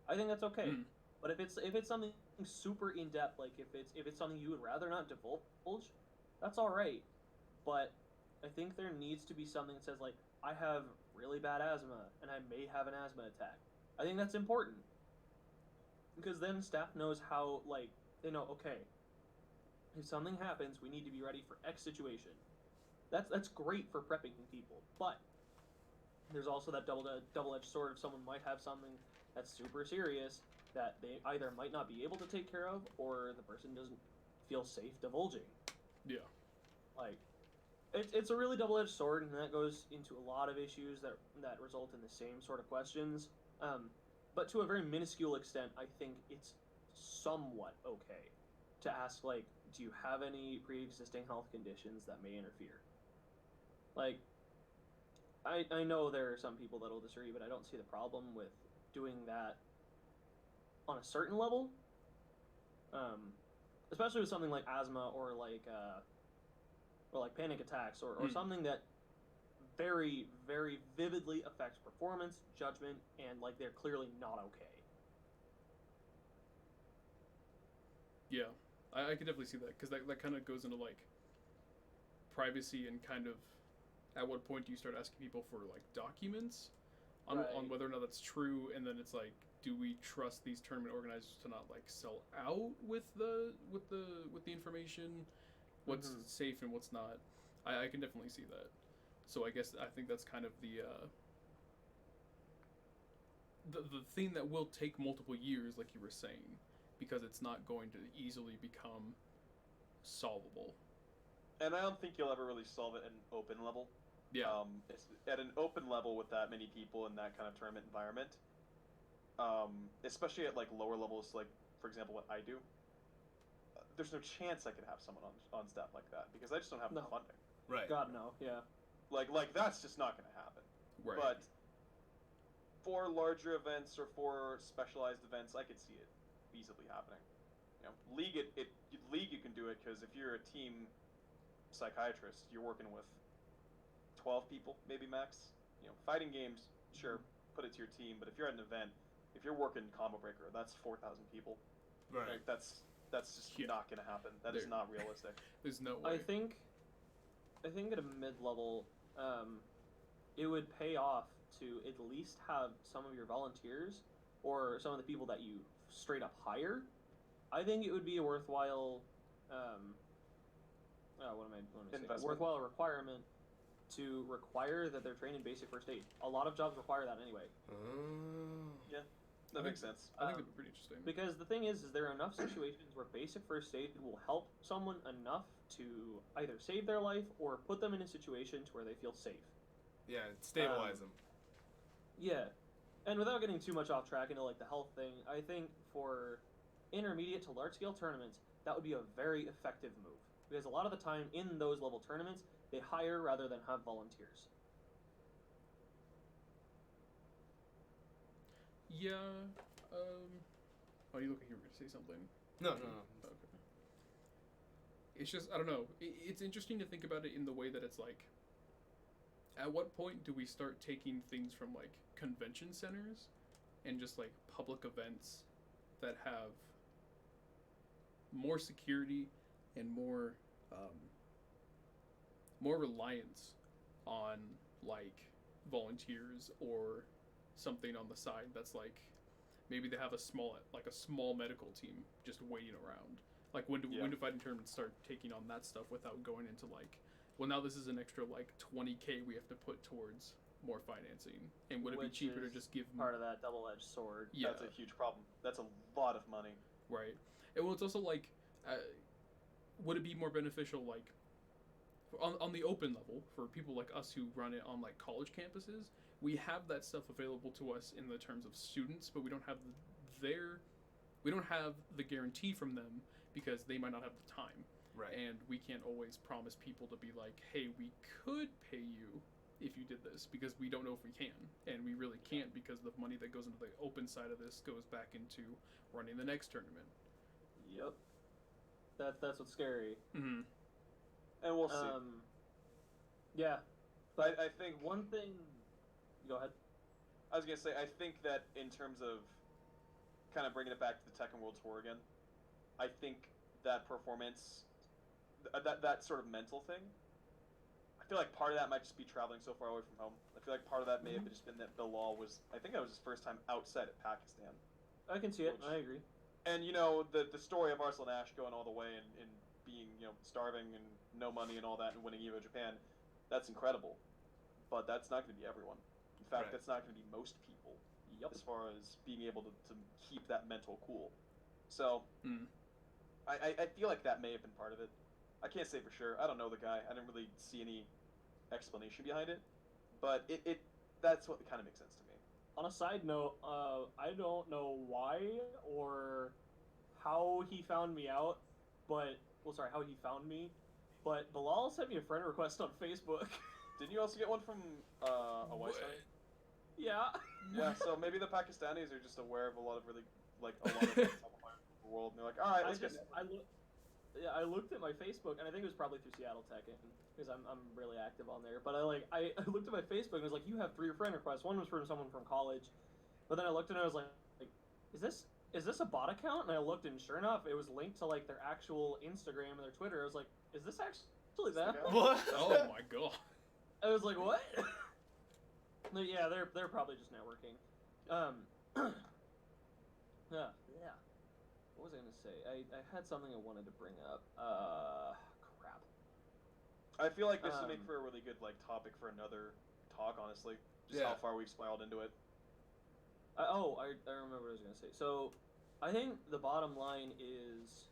[SPEAKER 2] I think that's okay. But if it's something super in depth, like if it's something you would rather not divulge, that's all right. But I think there needs to be something that says like, I have really bad asthma and I may have an asthma attack. I think that's important, because then staff knows how, like, they know, okay, if something happens, we need to be ready for X situation. That's great for prepping people, but there's also that double-edged sword. If someone might have something that's super serious that they either might not be able to take care of, or the person doesn't feel safe divulging.
[SPEAKER 3] Yeah.
[SPEAKER 2] Like, it's a really double-edged sword, and that goes into a lot of issues that result in the same sort of questions. But to a very minuscule extent, I think it's somewhat okay to ask, like, do you have any pre-existing health conditions that may interfere? Like, I know there are some people that'll disagree, but I don't see the problem with doing that on a certain level. Especially with something like asthma or like panic attacks or something that very, very vividly affects performance, judgment, and like they're clearly not okay.
[SPEAKER 3] Yeah, I could definitely see that, because that kind of goes into like privacy and kind of at what point do you start asking people for like documents on whether or not that's true, and then it's like, do we trust these tournament organizers to not like sell out with the information, what's safe and what's not? I can definitely see that. So I think that's kind of the thing that will take multiple years, like you were saying, because it's not going to easily become solvable.
[SPEAKER 1] And I don't think you'll ever really solve it at an open level.
[SPEAKER 3] Yeah.
[SPEAKER 1] It's at an open level with that many people in that kind of tournament environment. Especially at like lower levels, like for example what I do. There's no chance I could have someone on staff like that, because I just don't have the funding.
[SPEAKER 4] Right.
[SPEAKER 2] God, no. Yeah.
[SPEAKER 1] Like that's just not going to happen.
[SPEAKER 3] Right.
[SPEAKER 1] But for larger events or for specialized events, I could see it easily happening. League you can do it, because if you're a team psychiatrist, you're working with 12 people maybe max. Fighting games, sure, put it to your team, but if you're at an event, if you're working Combo Breaker, that's 4,000 people.
[SPEAKER 4] Right.
[SPEAKER 1] Like, that's just not going to happen. That is not realistic.
[SPEAKER 3] There's no way.
[SPEAKER 2] I think at a mid-level, it would pay off to at least have some of your volunteers or some of the people that you straight up hire, I think it would be a worthwhile, what am I saying?
[SPEAKER 1] Investment.
[SPEAKER 2] Worthwhile requirement to require that they're trained in basic first aid. A lot of jobs require that anyway.
[SPEAKER 1] That makes sense.
[SPEAKER 3] I think it'd be pretty interesting.
[SPEAKER 2] Because the thing is there are enough situations where basic first aid will help someone enough to either save their life or put them in a situation to where they feel safe.
[SPEAKER 4] Yeah, stabilize them.
[SPEAKER 2] Yeah, and without getting too much off track into like the health thing, I think for intermediate to large scale tournaments, that would be a very effective move. Because a lot of the time in those level tournaments, they hire rather than have volunteers.
[SPEAKER 3] Yeah. Oh, you look like you were going to say something.
[SPEAKER 4] No.
[SPEAKER 3] Okay. It's just, I don't know. It's interesting to think about it in the way that it's like, at what point do we start taking things from like convention centers and just like public events that have more security and more reliance on like volunteers or something on the side that's like maybe they have a small medical team just waiting around. Like when do fighting tournaments start taking on that stuff without going into like, well, now this is an extra like $20,000 we have to put towards more financing, and would it be cheaper to just give
[SPEAKER 2] part of that double-edged sword?
[SPEAKER 3] Yeah,
[SPEAKER 1] that's a huge problem. That's a lot of money.
[SPEAKER 3] Right. And well, it's also like, would it be more beneficial like on the open level for people like us who run it on like college campuses? We have that stuff available to us in the terms of students, but we don't have the guarantee from them because they might not have the time.
[SPEAKER 4] Right.
[SPEAKER 3] And we can't always promise people to be like, hey, we could pay you if you did this, because we don't know if we can. And we really can't, because the money that goes into the open side of this goes back into running the next tournament.
[SPEAKER 2] Yep. That's what's scary.
[SPEAKER 3] Mm-hmm.
[SPEAKER 1] And we'll see.
[SPEAKER 2] Yeah.
[SPEAKER 1] But I think
[SPEAKER 2] one thing... Go ahead.
[SPEAKER 1] I was going to say, I think that in terms of kind of bringing it back to the Tekken World Tour again, I think that performance, that sort of mental thing, I feel like part of that might just be traveling so far away from home. I feel like part of that may have just been that Bilal was, I think that was his first time outside of Pakistan.
[SPEAKER 2] I can see it. I agree.
[SPEAKER 1] And, you know, the story of Arslan Ash going all the way and being, you know, starving and no money and all that and winning EVO Japan, that's incredible. But that's not going to be everyone. In fact, that's not going to be most people.
[SPEAKER 2] Yep.
[SPEAKER 1] As far as being able to keep that mental cool. So, I feel like that may have been part of it. I can't say for sure. I don't know the guy. I didn't really see any explanation behind it. But that's what kind of makes sense to me.
[SPEAKER 2] On a side note, I don't know why or how he found me out, but... Well, sorry, how he found me. But Bilal sent me a friend request on Facebook.
[SPEAKER 1] Didn't you also get one from a white guy?
[SPEAKER 2] Yeah.
[SPEAKER 1] Yeah, so maybe the Pakistanis are just aware of a lot of really, like, a lot of the world, and they're like, alright, let's get it.
[SPEAKER 2] I looked at my Facebook, and I think it was probably through Seattle Tech, because I'm really active on there. But I looked at my Facebook, and it was like, you have 3 friend requests. One was from someone from college, but then I looked, and I was like, is this a bot account? And I looked, and sure enough, it was linked to like their actual Instagram and their Twitter. I was like, is this actually them?
[SPEAKER 4] What?
[SPEAKER 3] Oh my god.
[SPEAKER 2] I was like, what? Yeah, they're probably just networking. Yeah. What was I gonna say? I had something I wanted to bring up. Crap.
[SPEAKER 1] I feel like this would make for a really good like topic for another talk, honestly. Just how far we've spiraled into it.
[SPEAKER 2] I remember what I was gonna say. So, I think the bottom line is,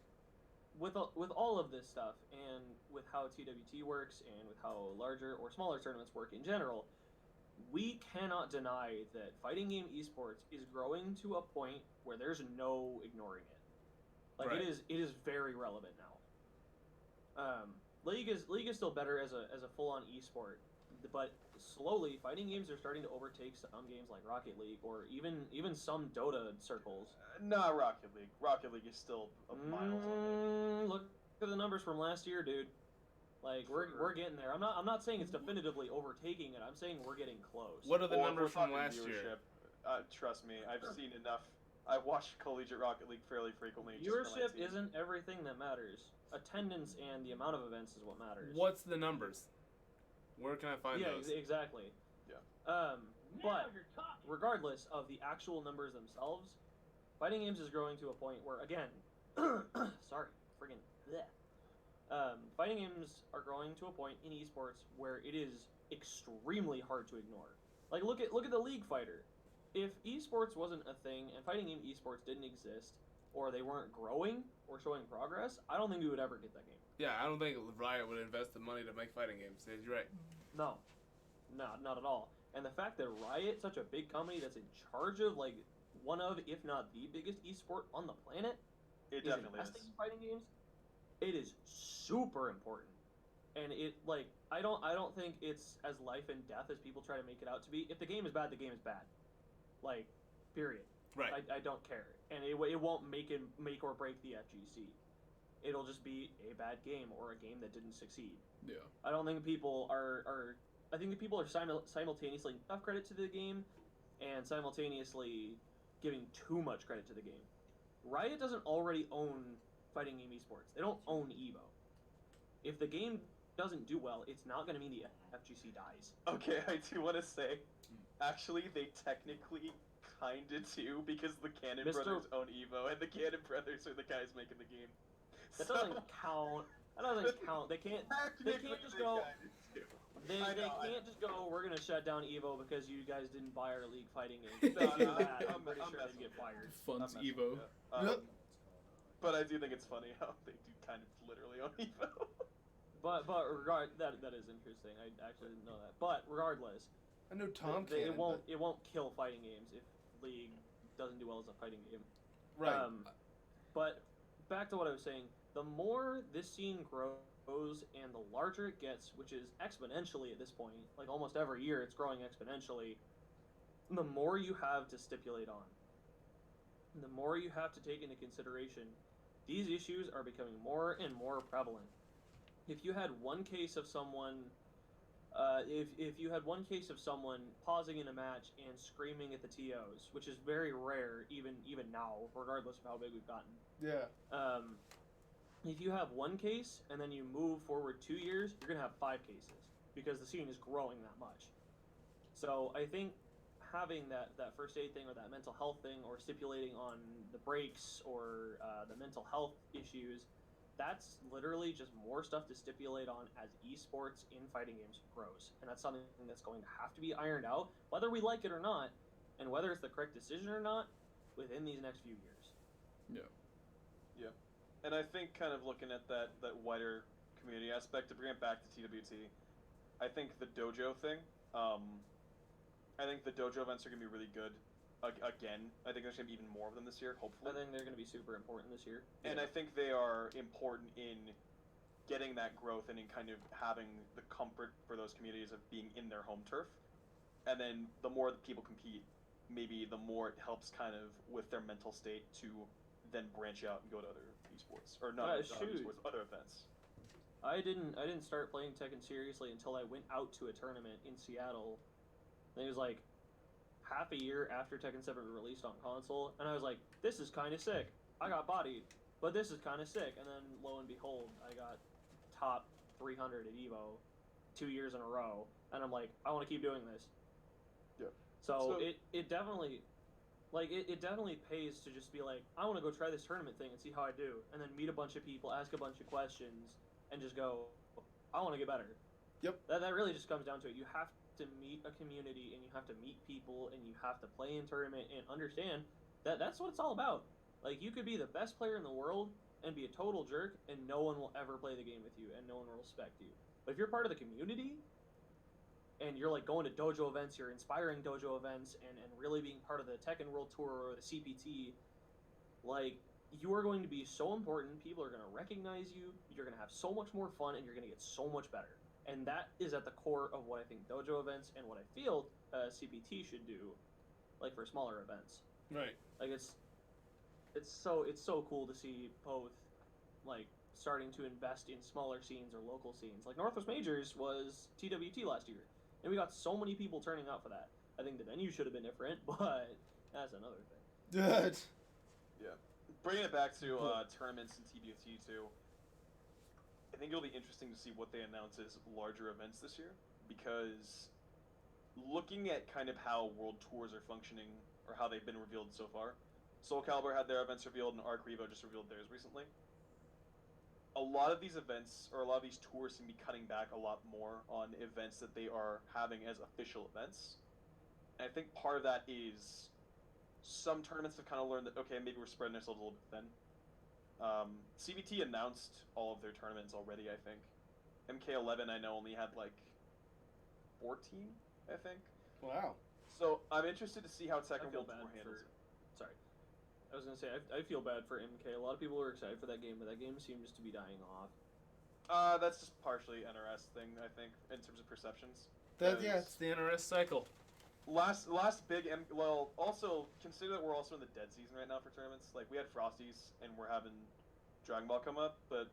[SPEAKER 2] with all of this stuff, and with how TWT works, and with how larger or smaller tournaments work in general, we cannot deny that fighting game esports is growing to a point where there's no ignoring it. Like it is very relevant now. League is still better as a full on esport, but slowly fighting games are starting to overtake some games like Rocket League or even some Dota circles.
[SPEAKER 1] Nah, Rocket League. Rocket League is still a miles away.
[SPEAKER 2] Look at the numbers from last year, dude. Like we're getting there. I'm not saying it's definitively overtaking it. I'm saying we're getting close.
[SPEAKER 4] What are the
[SPEAKER 1] Or
[SPEAKER 4] numbers
[SPEAKER 1] if we're
[SPEAKER 4] from
[SPEAKER 1] talking
[SPEAKER 4] last year?
[SPEAKER 1] Trust me, I've seen enough. I've watched Collegiate Rocket League fairly frequently.
[SPEAKER 2] Viewership isn't everything that matters. Attendance and the amount of events is what matters.
[SPEAKER 4] What's the numbers? Where can I find those?
[SPEAKER 2] Yeah, exactly.
[SPEAKER 1] Yeah.
[SPEAKER 2] But regardless of the actual numbers themselves, fighting games is growing to a point where, again, sorry, friggin' bleh. Fighting games are growing to a point in esports where it is extremely hard to ignore. Like, look at the League Fighter. If esports wasn't a thing and fighting game esports didn't exist, or they weren't growing or showing progress, I don't think we would ever get that game.
[SPEAKER 4] Yeah, I don't think Riot would invest the money to make fighting games. You're right.
[SPEAKER 2] No, not at all. And the fact that Riot, such a big company that's in charge of like one of, if not the biggest esport on the planet,
[SPEAKER 1] It definitely
[SPEAKER 2] investing
[SPEAKER 1] is.
[SPEAKER 2] in fighting games, it is super important. And it like I don't think it's as life and death as people try to make it out to be. If the game is bad, the game is bad. Like, period.
[SPEAKER 4] Right.
[SPEAKER 2] I don't care, and it won't make or break the FGC. It'll just be a bad game or a game that didn't succeed.
[SPEAKER 3] Yeah.
[SPEAKER 2] I don't think people are. I think the people are simultaneously enough credit to the game, and simultaneously giving too much credit to the game. Riot doesn't already own fighting game esports. They don't own EVO. If the game doesn't do well, it's not going to mean the FGC dies.
[SPEAKER 1] Okay, I do want to say, actually, they technically kinda do, because the Cannon
[SPEAKER 2] Mr.
[SPEAKER 1] Brothers own EVO, and the Cannon Brothers are the guys making the game.
[SPEAKER 2] That doesn't count. That doesn't count. They can't. They
[SPEAKER 1] Technically,
[SPEAKER 2] can't just
[SPEAKER 1] they
[SPEAKER 2] go.
[SPEAKER 1] kinda do.
[SPEAKER 2] They
[SPEAKER 1] I know, I
[SPEAKER 2] can't
[SPEAKER 1] know.
[SPEAKER 2] just go. We're gonna shut down EVO because you guys didn't buy our league fighting game.
[SPEAKER 1] No,
[SPEAKER 2] If they do
[SPEAKER 1] no,
[SPEAKER 2] that,
[SPEAKER 1] I'm
[SPEAKER 2] I'm pretty sure
[SPEAKER 1] messing
[SPEAKER 2] they'd get
[SPEAKER 1] with you.
[SPEAKER 2] fired.
[SPEAKER 3] Funds
[SPEAKER 1] I'm messing
[SPEAKER 3] Evo.
[SPEAKER 1] with you.
[SPEAKER 5] Yep.
[SPEAKER 1] But I do think it's funny how they do kind of literally own EVO.
[SPEAKER 2] But that is interesting. I actually didn't know that. But regardless,
[SPEAKER 5] I know Tom
[SPEAKER 2] it
[SPEAKER 5] can.
[SPEAKER 2] won't kill fighting games if League doesn't do well as a fighting game.
[SPEAKER 5] Right.
[SPEAKER 2] But back to what I was saying, the more this scene grows and the larger it gets, which is exponentially at this point, like almost every year it's growing exponentially, the more you have to stipulate on. The more you have to take into consideration, these issues are becoming more and more prevalent. If you had one case of someone if you had one case of someone pausing in a match and screaming at the TOs, which is very rare even now, regardless of how big we've gotten.
[SPEAKER 5] Yeah.
[SPEAKER 2] If you have one case and then you move forward 2 years, you're gonna have 5 cases because the scene is growing that much. So I think having that first aid thing or that mental health thing or stipulating on the breaks or the mental health issues, that's literally just more stuff to stipulate on as esports in fighting games grows. And that's something that's going to have to be ironed out, whether we like it or not, and whether it's the correct decision or not, within these next few years.
[SPEAKER 3] Yeah.
[SPEAKER 1] Yeah. And I think kind of looking at that wider community aspect, to bring it back to TWT, I think the dojo thing, I think the dojo events are going to be really good. Again, I think there's going to be even more of them this year,
[SPEAKER 2] I
[SPEAKER 1] hopefully.
[SPEAKER 2] think they're going to be super important this year.
[SPEAKER 1] And I think they are important in getting that growth and in kind of having the comfort for those communities of being in their home turf. And then the more that people compete, maybe the more it helps kind of with their mental state to then branch out and go to other esports. Or not
[SPEAKER 2] shoot.
[SPEAKER 1] esports, other events.
[SPEAKER 2] I didn't start playing Tekken seriously until I went out to a tournament in Seattle. And it was like half a year after Tekken 7 released on console, and I was like, this is kind of sick. I got bodied, but this is kind of sick. And then lo and behold, I got top 300 at EVO 2 years in a row, and I'm like, I want to keep doing this.
[SPEAKER 1] Yeah.
[SPEAKER 2] So
[SPEAKER 1] So-
[SPEAKER 2] it definitely, like, it definitely pays to just be like, I want to go try this tournament thing and see how I do, and then meet a bunch of people, ask a bunch of questions, and just go, I want to get better.
[SPEAKER 5] Yep.
[SPEAKER 2] That really just comes down to it. You have to meet a community, and you have to meet people, and you have to play in tournament and understand that that's what it's all about. Like, you could be the best player in the world and be a total jerk, and no one will ever play the game with you, and no one will respect you. But if you're part of the community, and you're like going to dojo events, you're inspiring dojo events, and really being part of the Tekken World Tour or the CPT, like, you are going to be so important. People are going to recognize you. You're going to have so much more fun, and you're going to get so much better. And that is at the core of what I think dojo events and what I feel CPT should do, like for smaller events.
[SPEAKER 4] Right.
[SPEAKER 2] Like it's so cool to see both, like, starting to invest in smaller scenes or local scenes. Like Northwest Majors was TWT last year, and we got so many people turning out for that. I think the venue should have been different, but that's another thing.
[SPEAKER 5] Good.
[SPEAKER 1] Yeah. Bringing it back to tournaments and TWT too, I think it'll be interesting to see what they announce as larger events this year, because looking at kind of how World Tours are functioning, or how they've been revealed so far, Soul Calibur had their events revealed, and Arc Revo just revealed theirs recently. A lot of these events, or a lot of these tours, seem to be cutting back a lot more on events that they are having as official events. And I think part of that is some tournaments have kind of learned that, okay, maybe we're spreading ourselves a little bit thin. CVT announced all of their tournaments already, I think. MK11, I know, only had like 14, I think.
[SPEAKER 5] Wow.
[SPEAKER 1] So I'm interested to see how
[SPEAKER 2] I
[SPEAKER 1] Tekken
[SPEAKER 2] feel
[SPEAKER 1] World
[SPEAKER 2] bad
[SPEAKER 1] Tour handles
[SPEAKER 2] for.
[SPEAKER 1] it.
[SPEAKER 2] Sorry, I was gonna say I feel bad for MK. A lot of people were excited for that game, but that game seems to be dying off.
[SPEAKER 1] That's just partially NRS thing, I think, in terms of perceptions.
[SPEAKER 5] Yeah,
[SPEAKER 4] It's the NRS cycle.
[SPEAKER 1] Last big well, also consider that we're also in the dead season right now for tournaments. Like we had Frosties and we're having Dragon Ball come up, but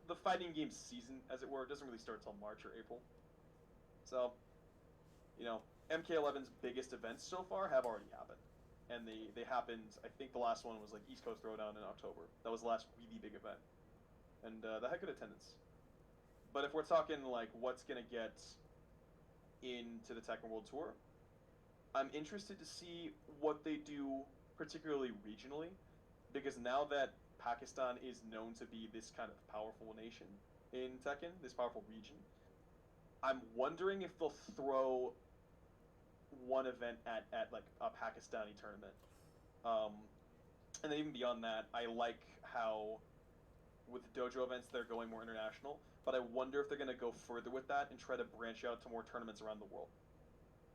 [SPEAKER 1] the fighting game season, as it were, doesn't really start until March or April. So, MK11's biggest events so far have already happened, and they happened. I think the last one was like East Coast Throwdown in October. That was the last really big event, and that had good attendance. But if we're talking like what's gonna get into the Tekken World Tour, I'm interested to see what they do, particularly regionally, because now that Pakistan is known to be this kind of powerful nation in Tekken, this powerful region, I'm wondering if they'll throw one event at like a Pakistani tournament. And then even beyond that, I like how with the dojo events they're going more international, but I wonder if they're going to go further with that and try to branch out to more tournaments around the world.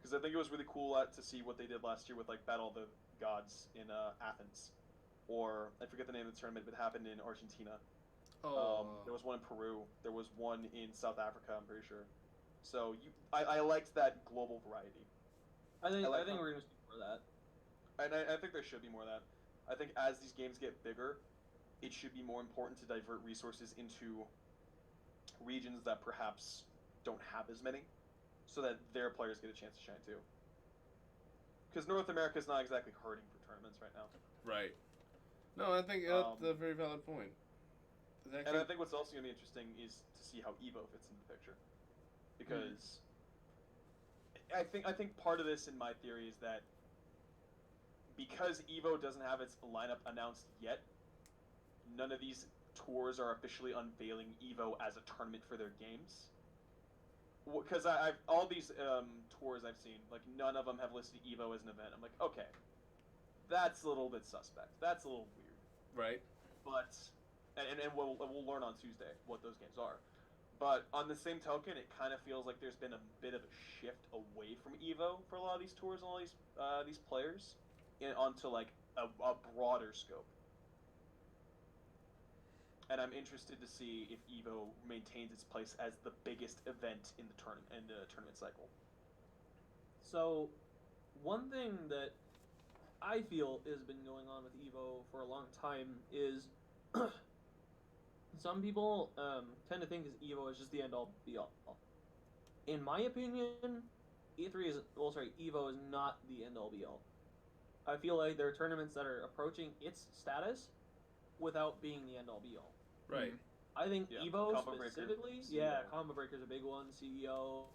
[SPEAKER 1] Because I think it was really cool to see what they did last year with like Battle of the Gods in Athens, or I forget the name of the tournament, but it happened in Argentina. There was one in Peru. There was one in South Africa, I'm pretty sure. So I liked that global variety.
[SPEAKER 2] I think
[SPEAKER 1] like
[SPEAKER 2] we're gonna see more of that.
[SPEAKER 1] And I think there should be more of that. I think as these games get bigger, it should be more important to divert resources into regions that perhaps don't have as many, so that their players get a chance to shine too. Because North America is not exactly hurting for tournaments right now.
[SPEAKER 4] Right. No, I think that's a very valid point.
[SPEAKER 1] And I think what's also going to be interesting is to see how EVO fits into the picture. Because I think part of this, in my theory, is that because EVO doesn't have its lineup announced yet, none of these tours are officially unveiling EVO as a tournament for their games. Because I've all these tours I've seen, like none of them have listed EVO as an event. I'm like, okay, that's a little bit suspect. That's a little weird.
[SPEAKER 4] Right.
[SPEAKER 1] But and we'll learn on Tuesday what those games are. But on the same token, it kind of feels like there's been a bit of a shift away from EVO for a lot of these tours and all these players, onto like a broader scope. And I'm interested to see if EVO maintains its place as the biggest event in the tournament cycle.
[SPEAKER 2] So, one thing that I feel has been going on with EVO for a long time is some people tend to think EVO is just the end all be all. In my opinion, EVO is not the end all be all. I feel like there are tournaments that are approaching its status without being the end all be all.
[SPEAKER 4] Right.
[SPEAKER 2] I think
[SPEAKER 1] Yeah.
[SPEAKER 2] EVO
[SPEAKER 1] Combo Breaker,
[SPEAKER 2] specifically,
[SPEAKER 1] CEO.
[SPEAKER 2] Combo Breaker's a big one. CEO.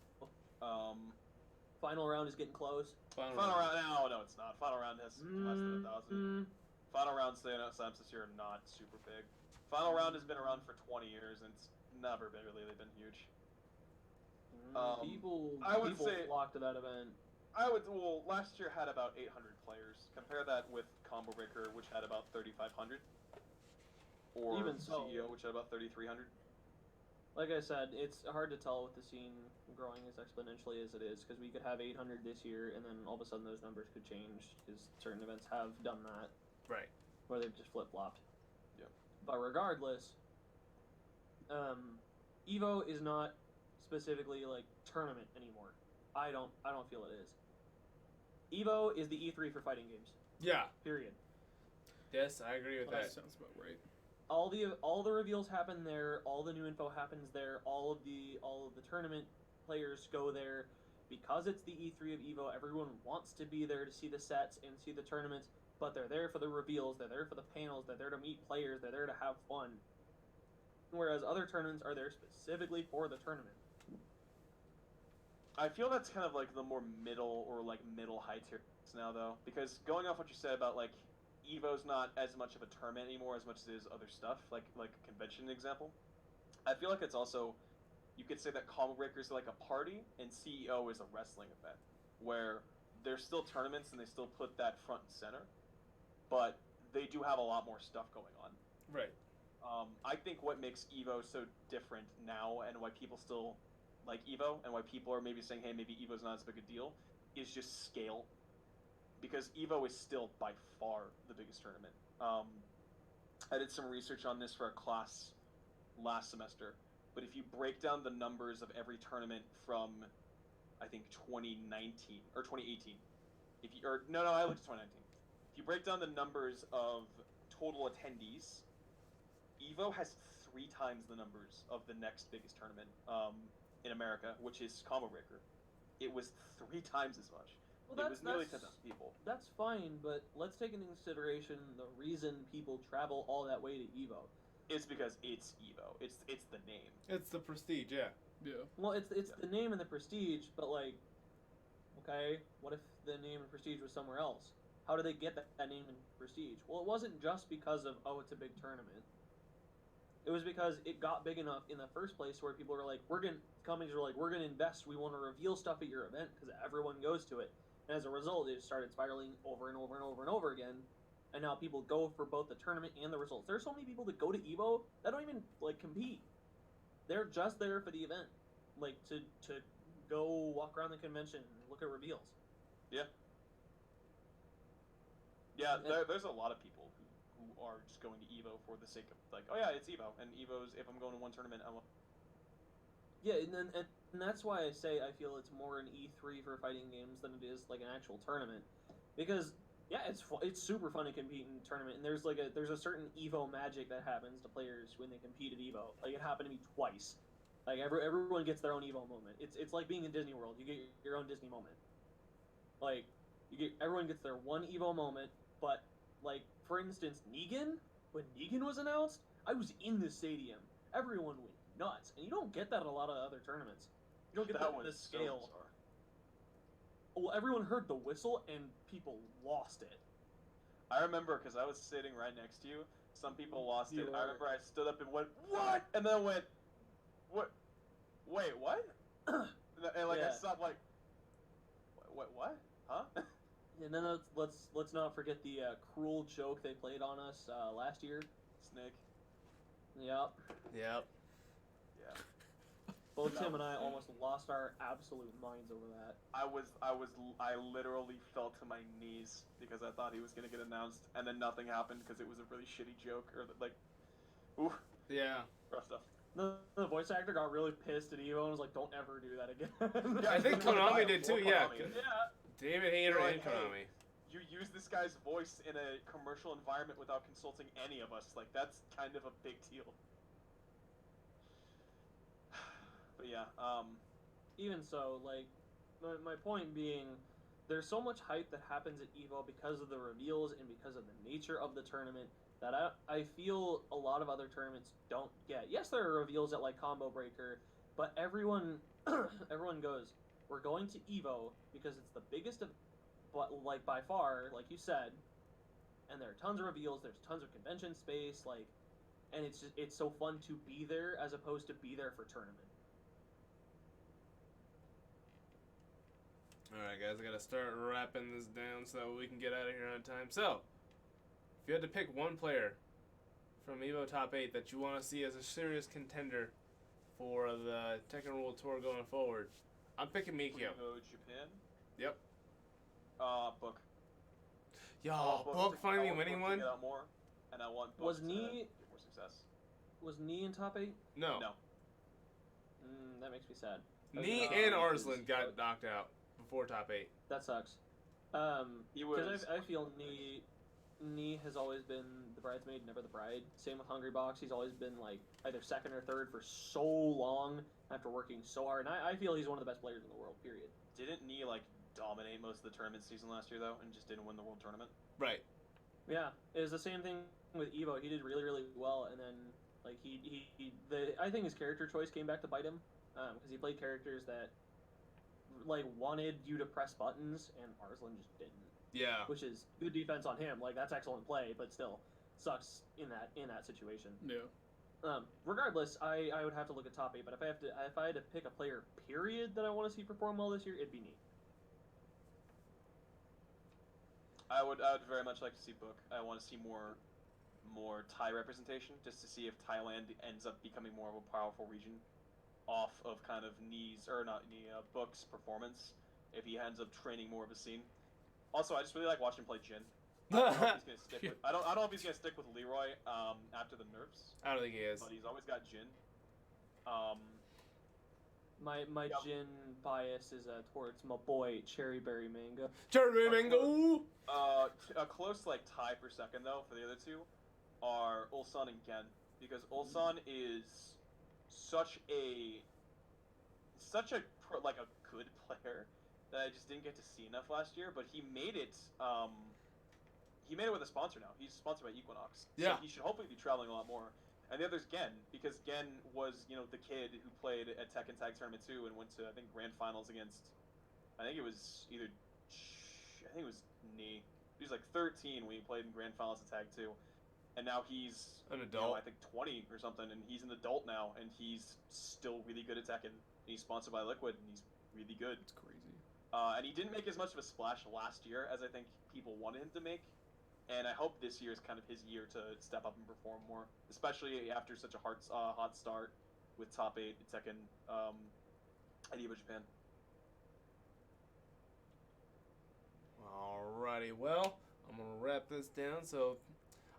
[SPEAKER 2] Final round is getting close.
[SPEAKER 1] Final round? No, it's not. Final round has less than 1,000. Final round stamps this year are not super big. Final round has been around for 20 years and it's never been really been huge.
[SPEAKER 2] People
[SPEAKER 1] say-
[SPEAKER 2] flock to that event.
[SPEAKER 1] Last year had about 800 players. Compare that with Combo Breaker, which had about 3,500. Or
[SPEAKER 2] Even so.
[SPEAKER 1] CEO, which had about 3,300.
[SPEAKER 2] Like I said, it's hard to tell with the scene growing as exponentially as it is, because we could have 800 this year, and then all of a sudden those numbers could change, because certain events have done that,
[SPEAKER 4] Right.
[SPEAKER 2] where they've just flip-flopped.
[SPEAKER 1] Yeah.
[SPEAKER 2] But regardless, EVO is not specifically like tournament anymore. I don't feel it is. EVO is the E3 for fighting games.
[SPEAKER 4] Yeah.
[SPEAKER 2] Period.
[SPEAKER 4] Yes, I agree with
[SPEAKER 3] That
[SPEAKER 4] that.
[SPEAKER 3] sounds about right.
[SPEAKER 2] All the reveals happen there. All the new info happens there. All of the tournament players go there because it's the E3 of EVO. Everyone wants to be there to see the sets and see the tournaments, but they're there for the reveals. They're there for the panels. They're there to meet players. They're there to have fun. Whereas other tournaments are there specifically for the tournament.
[SPEAKER 1] I feel that's kind of like the more middle or like middle high tier now though, because going off what you said about like Evo's not as much of a tournament anymore as much as it is other stuff, like a convention example. I feel like it's also, you could say that Combo Breaker is like a party and CEO is a wrestling event, where there's still tournaments and they still put that front and center, but they do have a lot more stuff going on.
[SPEAKER 4] Right.
[SPEAKER 1] I think what makes EVO so different now and why people still like EVO and why people are maybe saying, hey, maybe EVO's not as big a deal, is just scale. Because EVO is still by far the biggest tournament. I did some research on this for a class last semester, but if you break down the numbers of every tournament from, I think 2019 or 2018, if you I looked at 2019. If you break down the numbers of total attendees, EVO has 3 times the numbers of the next biggest tournament in America, which is Combo Breaker. It was 3 times as much.
[SPEAKER 2] Well,
[SPEAKER 1] it was nearly 10,000 people.
[SPEAKER 2] That's fine, but let's take into consideration the reason people travel all that way to EVO.
[SPEAKER 1] It's because it's EVO. It's the name.
[SPEAKER 4] It's the prestige, yeah.
[SPEAKER 3] Yeah.
[SPEAKER 2] Well, it's the name and the prestige, but like, okay, what if the name and prestige was somewhere else? How do they get that name and prestige? Well, it wasn't just because of, oh, it's a big tournament. It was because it got big enough in the first place where people were like, companies were like, we're gonna invest. We want to reveal stuff at your event because everyone goes to it. And as a result, it started spiraling over and over and over and over again. And now people go for both the tournament and the results. There are so many people that go to EVO that don't even like compete. They're just there for the event, like to go walk around the convention and look at reveals.
[SPEAKER 1] Yeah. There's a lot of people who are just going to EVO for the sake of like, oh yeah, it's EVO, and EVO's, if I'm going to one tournament,
[SPEAKER 2] Yeah, and that's why I say I feel it's more an E3 for fighting games than it is like an actual tournament, because yeah, it's super fun to compete in a tournament, and there's a certain EVO magic that happens to players when they compete at EVO. Like it happened to me twice. Like everyone gets their own EVO moment. It's like being in Disney World. You get your own Disney moment. Like everyone gets their one EVO moment, but like for instance, when Negan was announced, I was in the stadium. Everyone went nuts, and you don't get that at a lot of other tournaments. You don't get
[SPEAKER 1] that
[SPEAKER 2] the
[SPEAKER 1] so
[SPEAKER 2] scale.
[SPEAKER 1] bizarre.
[SPEAKER 2] Well, everyone heard the whistle, and people lost it.
[SPEAKER 1] I remember because I was sitting right next to you. Some people lost
[SPEAKER 2] You
[SPEAKER 1] it.
[SPEAKER 2] were.
[SPEAKER 1] I remember I stood up and went, "What?" And then went, "What? Wait, what?" and like I
[SPEAKER 2] Yeah.
[SPEAKER 1] stopped, like, "What? Huh?"
[SPEAKER 2] And then let's not forget the cruel joke they played on us last year.
[SPEAKER 1] Snake.
[SPEAKER 2] Yep.
[SPEAKER 4] Yep.
[SPEAKER 1] Yeah.
[SPEAKER 2] Both
[SPEAKER 1] That
[SPEAKER 2] Tim and
[SPEAKER 1] was-
[SPEAKER 2] I almost lost our absolute minds over that.
[SPEAKER 1] I literally fell to my knees because I thought he was gonna get announced, and then nothing happened because it was a really shitty joke, or like, ooh,
[SPEAKER 4] Yeah.
[SPEAKER 1] rough stuff.
[SPEAKER 2] The voice actor got really pissed at Evo and was like, "Don't ever do that again."
[SPEAKER 1] Yeah,
[SPEAKER 4] I think Konami did too, yeah.
[SPEAKER 1] Konami.
[SPEAKER 2] Yeah.
[SPEAKER 4] David Hayter
[SPEAKER 1] Like,
[SPEAKER 4] and
[SPEAKER 1] hey,
[SPEAKER 4] Konami.
[SPEAKER 1] You use this guy's voice in a commercial environment without consulting any of us. Like, that's kind of a big deal. But yeah,
[SPEAKER 2] Even so, like, my point being, there's so much hype that happens at EVO because of the reveals and because of the nature of the tournament that I feel a lot of other tournaments don't get. Yes, there are reveals at like Combo Breaker, but everyone goes, we're going to EVO because it's the biggest of, but like by far, like you said, and there are tons of reveals. There's tons of convention space, like, and it's so fun to be there as opposed to be there for tournament.
[SPEAKER 4] Alright, guys, I gotta start wrapping this down so we can get out of here on time. So, if you had to pick one player from EVO Top 8 that you want to see as a serious contender for the Tekken World Tour going forward, I'm picking Mikio.
[SPEAKER 1] EVO Japan.
[SPEAKER 4] Yep.
[SPEAKER 1] Book.
[SPEAKER 4] Yo,
[SPEAKER 1] I want
[SPEAKER 4] Book
[SPEAKER 1] to-
[SPEAKER 4] finally
[SPEAKER 1] I want
[SPEAKER 4] winning
[SPEAKER 1] Book to
[SPEAKER 4] one?
[SPEAKER 1] get out more, and I want Book
[SPEAKER 2] Was
[SPEAKER 1] to
[SPEAKER 2] Knee-
[SPEAKER 1] get more success.
[SPEAKER 2] Was Knee in top 8?
[SPEAKER 4] No.
[SPEAKER 1] No.
[SPEAKER 2] That makes me sad.
[SPEAKER 4] Knee
[SPEAKER 2] Uh,
[SPEAKER 4] and
[SPEAKER 2] because-
[SPEAKER 4] Arslan got knocked out before Top 8.
[SPEAKER 2] That sucks.
[SPEAKER 1] He
[SPEAKER 2] Because
[SPEAKER 1] was.
[SPEAKER 2] I feel Knee has always been the bridesmaid, never the bride. Same with Hungry Box. He's always been like either second or third for so long after working so hard. And I feel he's one of the best players in the world. Period.
[SPEAKER 1] Didn't Knee like dominate most of the tournament season last year though, and just didn't win the world tournament?
[SPEAKER 4] Right.
[SPEAKER 2] Yeah, it was the same thing with Evo. He did really, really well, and then like I think his character choice came back to bite him because he played characters that like wanted you to press buttons, and Arslan just didn't.
[SPEAKER 4] Yeah.
[SPEAKER 2] Which is good defense on him. Like that's excellent play, but still sucks in that situation.
[SPEAKER 3] Yeah.
[SPEAKER 2] Regardless, I would have to look at top 8. But if I had to pick a player period that I want to see perform well this year, it'd be me.
[SPEAKER 1] I would very much like to see Book. I want to see more Thai representation, just to see if Thailand ends up becoming more of a powerful region off of kind of Book's performance. If he ends up training more of a scene. Also, I just really like watching him play Jin. I don't know if he's gonna stick with, I don't know if he's gonna stick with Leroy after the nerfs.
[SPEAKER 4] I don't think he is.
[SPEAKER 1] But he's always got Jin.
[SPEAKER 2] My
[SPEAKER 1] Yep.
[SPEAKER 2] Jin bias is towards my boy Cherryberry Mango.
[SPEAKER 4] Cherry Mango!
[SPEAKER 1] A close like tie for second though for the other two are Ulsan and Gen, because Ulsan is such a good player that I just didn't get to see enough last year. But he made it. He made it with a sponsor now. He's sponsored by Equinox.
[SPEAKER 4] Yeah.
[SPEAKER 1] So he should hopefully be traveling a lot more. And the other's Gen, because Gen was, the kid who played at Tekken Tag Tournament 2 and went to, I think, Grand Finals against, I think it was Ni. He was like 13 when he played in Grand Finals at Tag 2. And now he's,
[SPEAKER 4] An adult.
[SPEAKER 1] I think 20 or something, and he's an adult now, and he's still really good at Tekken. He's sponsored by Liquid, and he's really good.
[SPEAKER 3] It's crazy.
[SPEAKER 1] And he didn't make as much of a splash last year as I think people wanted him to make. And I hope this year is kind of his year to step up and perform more, especially after such a hot start with top 8 Tekken at EVO Japan.
[SPEAKER 4] Alrighty, well, I'm going to wrap this down. So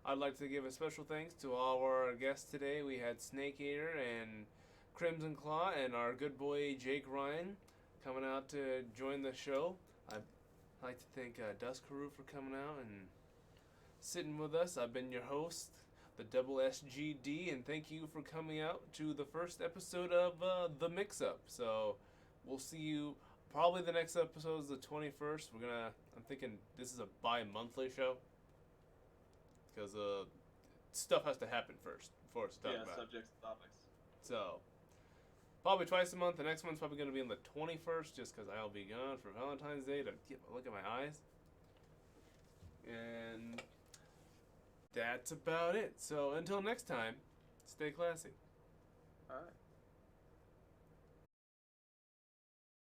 [SPEAKER 4] I'd like to give a special thanks to all of our guests today. We had Snake Eater and Crimson Claw and our good boy Jake Ryan coming out to join the show. I'd like to thank Duskaru for coming out and sitting with us. I've been your host, the Double SGD, and thank you for coming out to the first episode of The Mix-Up. So we'll see you, probably the next episode is the 21st. I'm thinking this is a bi-monthly show, because stuff has to happen first before it's talk about.
[SPEAKER 1] Subjects, topics.
[SPEAKER 4] So probably twice a month. The next one's probably going to be on the 21st, just because I'll be gone for Valentine's Day to get a look at my eyes. And that's about it. So until next time, stay classy.
[SPEAKER 1] All right.